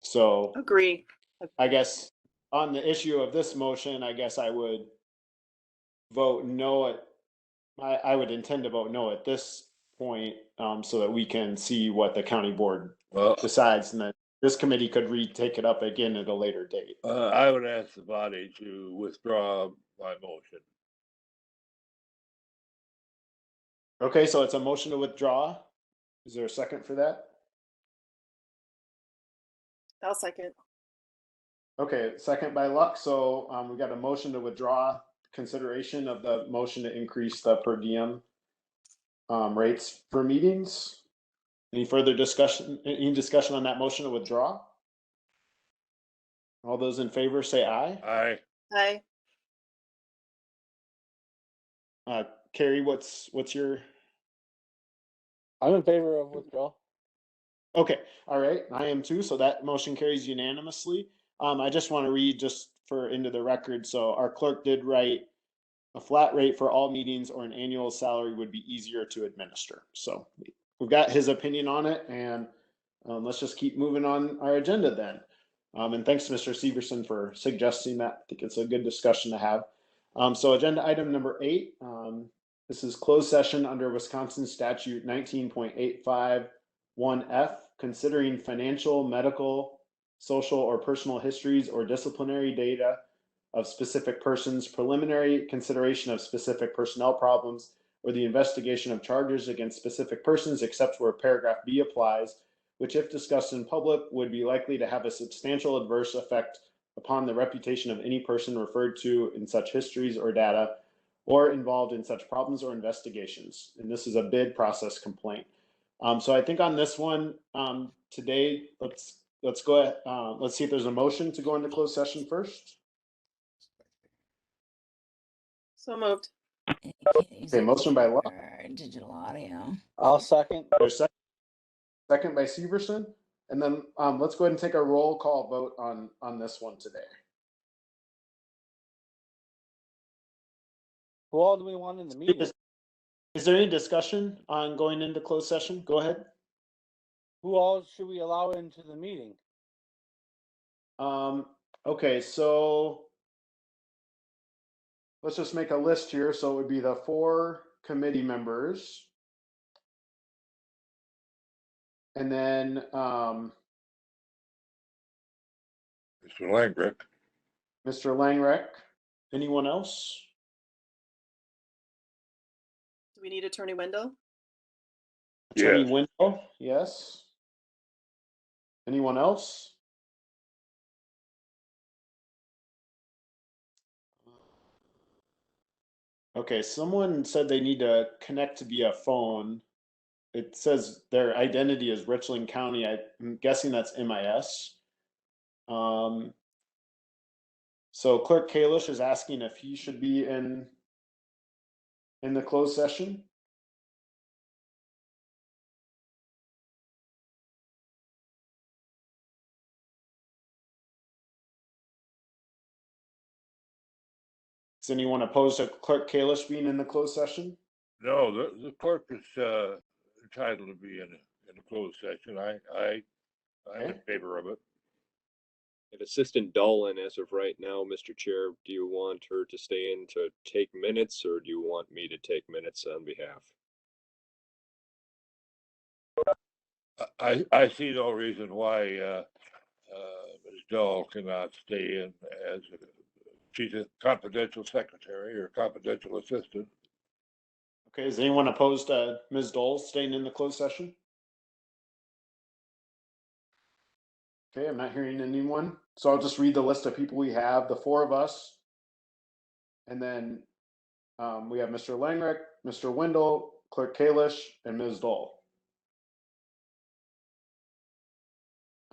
So agree. I guess on the issue of this motion, I guess I would vote no I would intend to vote no at this point, so that we can see what the county board decides, and then this committee could retake it up again at a later date. I would ask the body to withdraw my motion. Okay, so it's a motion to withdraw. Is there a second for that? I'll second. Okay, second by Luck. So we got a motion to withdraw consideration of the motion to increase the per diem rates for meetings. Any further discussion? Any discussion on that motion to withdraw? All those in favor say aye. Aye. Aye. Carrie, what's your? I'm in favor of withdrawal. Okay, all right, I am too. So that motion carries unanimously. I just want to read just for into the record. So our clerk did write a flat rate for all meetings or an annual salary would be easier to administer. So we've got his opinion on it, and let's just keep moving on our agenda then. And thanks to Mr. Severson for suggesting that. I think it's a good discussion to have. So agenda item number 8, this is closed session under Wisconsin statute 19.851F, considering financial, medical, social, or personal histories or disciplinary data of specific persons, preliminary consideration of specific personnel problems, or the investigation of charges against specific persons, except where paragraph B applies, which if discussed in public would be likely to have a substantial adverse effect upon the reputation of any person referred to in such histories or data, or involved in such problems or investigations. And this is a bid process complaint. So I think on this one today, let's go ahead. Let's see if there's a motion to go into closed session first. So moved. Okay, motion by Law. Digital audio. I'll second. There's second by Severson. And then let's go ahead and take a roll call vote on this one today. Who all do we want in the meeting? Is there any discussion on going into closed session? Go ahead. Who all should we allow into the meeting? Okay, so let's just make a list here. So it would be the 4 committee members. And then Mr. Langrick. Mr. Langreck. Anyone else? Do we need Attorney Wendell? Attorney Yes. Wendell, yes. Anyone else? Okay, someone said they need to connect via phone. It says their identity is Richland County. I'm guessing that's MIS. So Clerk Kalish is asking if he should be in the closed session. Is anyone opposed to Clerk Kalish being in the closed session? No, the clerk is entitled to be in a closed session. I'm in favor of it. And Assistant Dolan, as of right now, Mr. Chair, do you want her to stay in to take minutes, or do you want me to take minutes on behalf? I see no reason why Ms. Dahl cannot stay in as she's a confidential secretary or confidential assistant. Okay, is anyone opposed to Ms. Dole staying in the closed session? Okay, I'm not hearing anyone. So I'll just read the list of people we have, the 4 of us. And then we have Mr. Langreck, Mr. Wendell, Clerk Kalish, and Ms. Dole.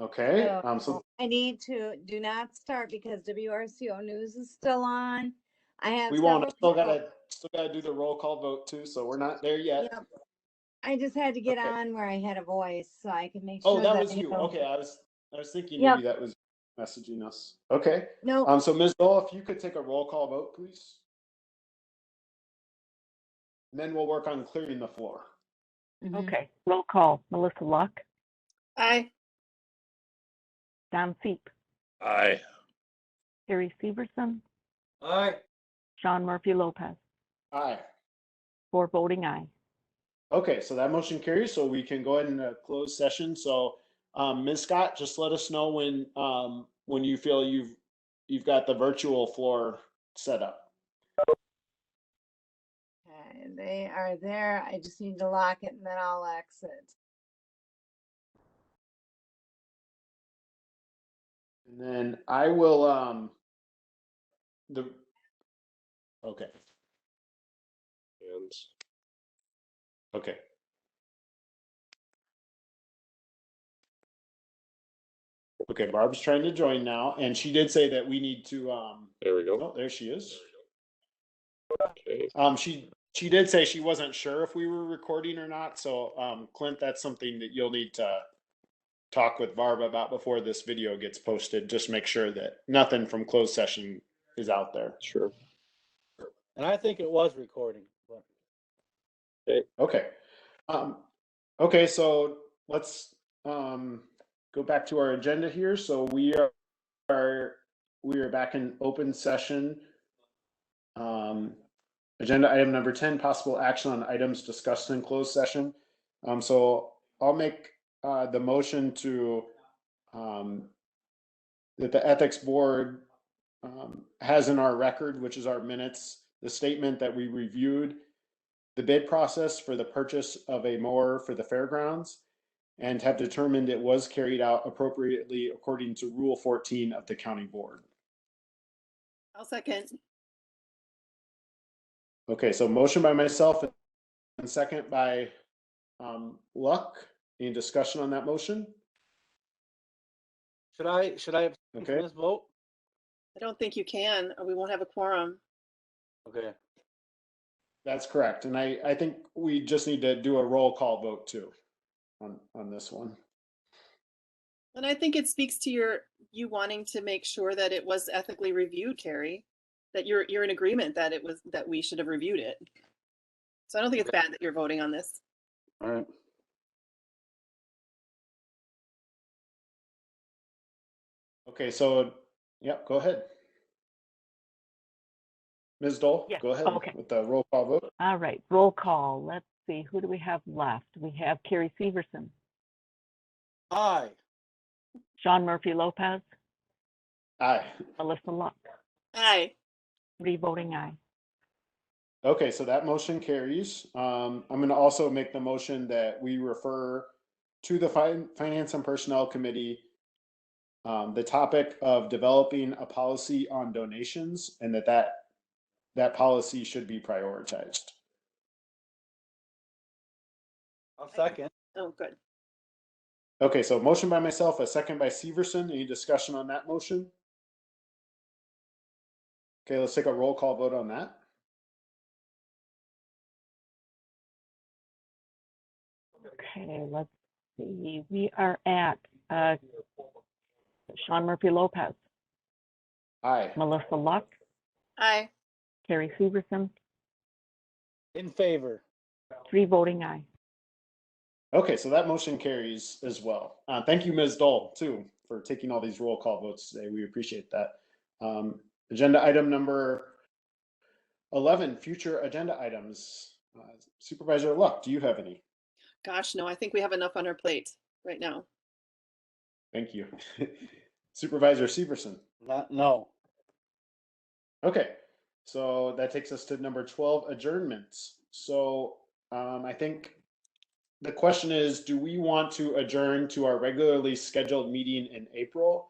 Okay, so I need to do not start because WRCO News is still on. I have we won't. several Still gotta do the roll call vote too. So we're not there yet. Yep. I just had to get Okay. on where I had a voice so I could make sure. Oh, that was you. Okay, I was thinking maybe that was messaging us. Okay. No. So Ms. Dole, if you could take a roll call vote, please. And then we'll work on clearing the floor. Okay, roll call. Melissa Luck, Aye. Don Feep, Aye. Harry Severson, Aye. Sean Murphy Lopez, Aye. 4 voting aye. Okay, so that motion carries, so we can go ahead and close session. So Ms. Scott, just let us know when you feel you've got the virtual floor set up. Okay, they are there. I just need to lock it and then I'll exit. And then I will, okay, And okay. Okay, Barb's trying to join now, and she did say that we need to, there we go. oh, there she is. Okay. She did say she wasn't sure if we were recording or not, so, Clint, that's something that you'll need to talk with Barb about before this video gets posted. Just make sure that nothing from closed session is out there. Sure. And I think it was recording, but Okay. Okay, so let's go back to our agenda here. So we are back in open session. Agenda item number 10, possible action on items discussed in closed session. So I'll make the motion to that the ethics board has in our record, which is our minutes, the statement that we reviewed the bid process for the purchase of a mower for the fairgrounds and have determined it was carried out appropriately according to Rule 14 of the county board. I'll second. Okay, so motion by myself and second by Luck. Any discussion on that motion? should I abstain Okay. from this vote? I don't think you can, or we won't have a quorum. Okay. That's correct. And I think we just need to do a roll call vote too on this one. And I think it speaks to you wanting to make sure that it was ethically reviewed, Carrie, that you're in agreement that that we should have reviewed it. So I don't think it's bad that you're voting on this. All right. Okay, so, yep, go ahead. Ms. Dole, Yes, go ahead okay. with the roll call vote. All right, roll call. Let's see, who do we have left? We have Carrie Severson, Aye. Sean Murphy Lopez, Aye. Melissa Luck, Aye. 3 voting aye. Okay, so that motion carries. I'm going to also make the motion that we refer to the Finance and Personnel Committee the topic of developing a policy on donations, and that policy should be prioritized. I'll second. Oh, good. Okay, so motion by myself, a second by Severson. Any discussion on that motion? Okay, let's take a roll call vote on that. Okay, let's see. We are at Sean Murphy Lopez, Aye. Melissa Luck, Aye. Carrie Severson, In favor. 3 voting aye. Okay, so that motion carries as well. Thank you, Ms. Dole, too, for taking all these roll call votes today. We appreciate that. Agenda item number 11, future agenda items. Supervisor Luck, do you have any? Gosh, no, I think we have enough on our plate right now. Thank you. Supervisor Severson. No. Okay, so that takes us to number 12, adjournments. So I think the question is, do we want to adjourn to our regularly scheduled meeting in April?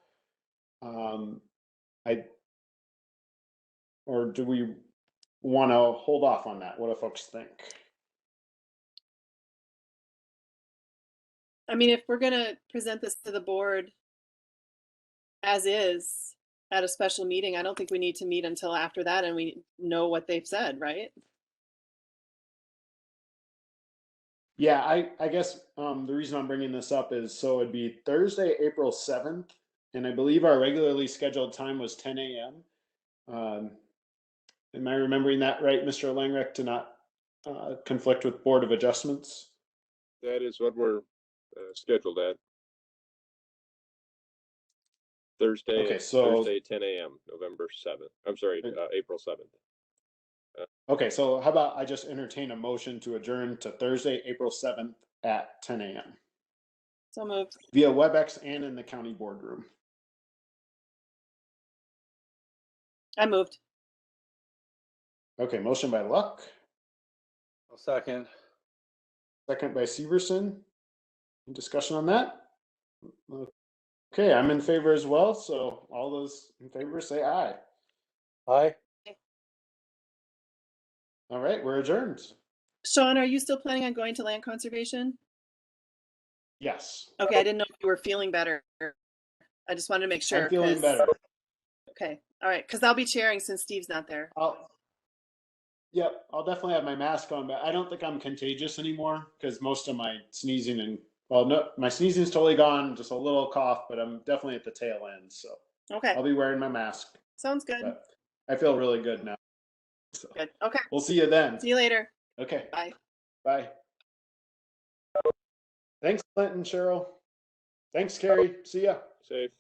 Or do we want to hold off on that? What do folks think? I mean, if we're going to present this to the board as is at a special meeting, I don't think we need to meet until after that and we know what they've said, right? Yeah, I guess the reason I'm bringing this up is so it'd be Thursday, April 7th, and I believe our regularly scheduled time was 10 a.m. Am I remembering that right, Mr. Langreich, to not conflict with Board of Adjustments? That is what we're scheduled at. Thursday, Okay, so Thursday, 10 a.m., November 7th. I'm sorry, April 7th. Okay, so how about I just entertain a motion to adjourn to Thursday, April 7th at 10 a.m. So moved. via WebEx and in the county boardroom. I moved. Okay, motion by Luck, Second. Second by Severson. Any discussion on that? Okay, I'm in favor as well. So all those in favor say aye. Aye. All right, we're adjourned. Sean, are you still planning on going to land conservation? Yes. Okay, I didn't know if you were feeling better. I just wanted to make sure. I'm feeling 'cause- better. Okay, all right, because I'll be chairing since Steve's not there. Yep, I'll definitely have my mask on, but I don't think I'm contagious anymore because most of my sneezing and, well, no, my sneezing is totally gone, just a little cough, but I'm definitely at the tail end. So Okay, I'll be wearing my mask, sounds good. but I feel really good now. So Good. Okay, we'll see you then. see you later. Okay, Bye. bye. Thanks, Clinton, Cheryl. Thanks, Carrie. See ya. Safe.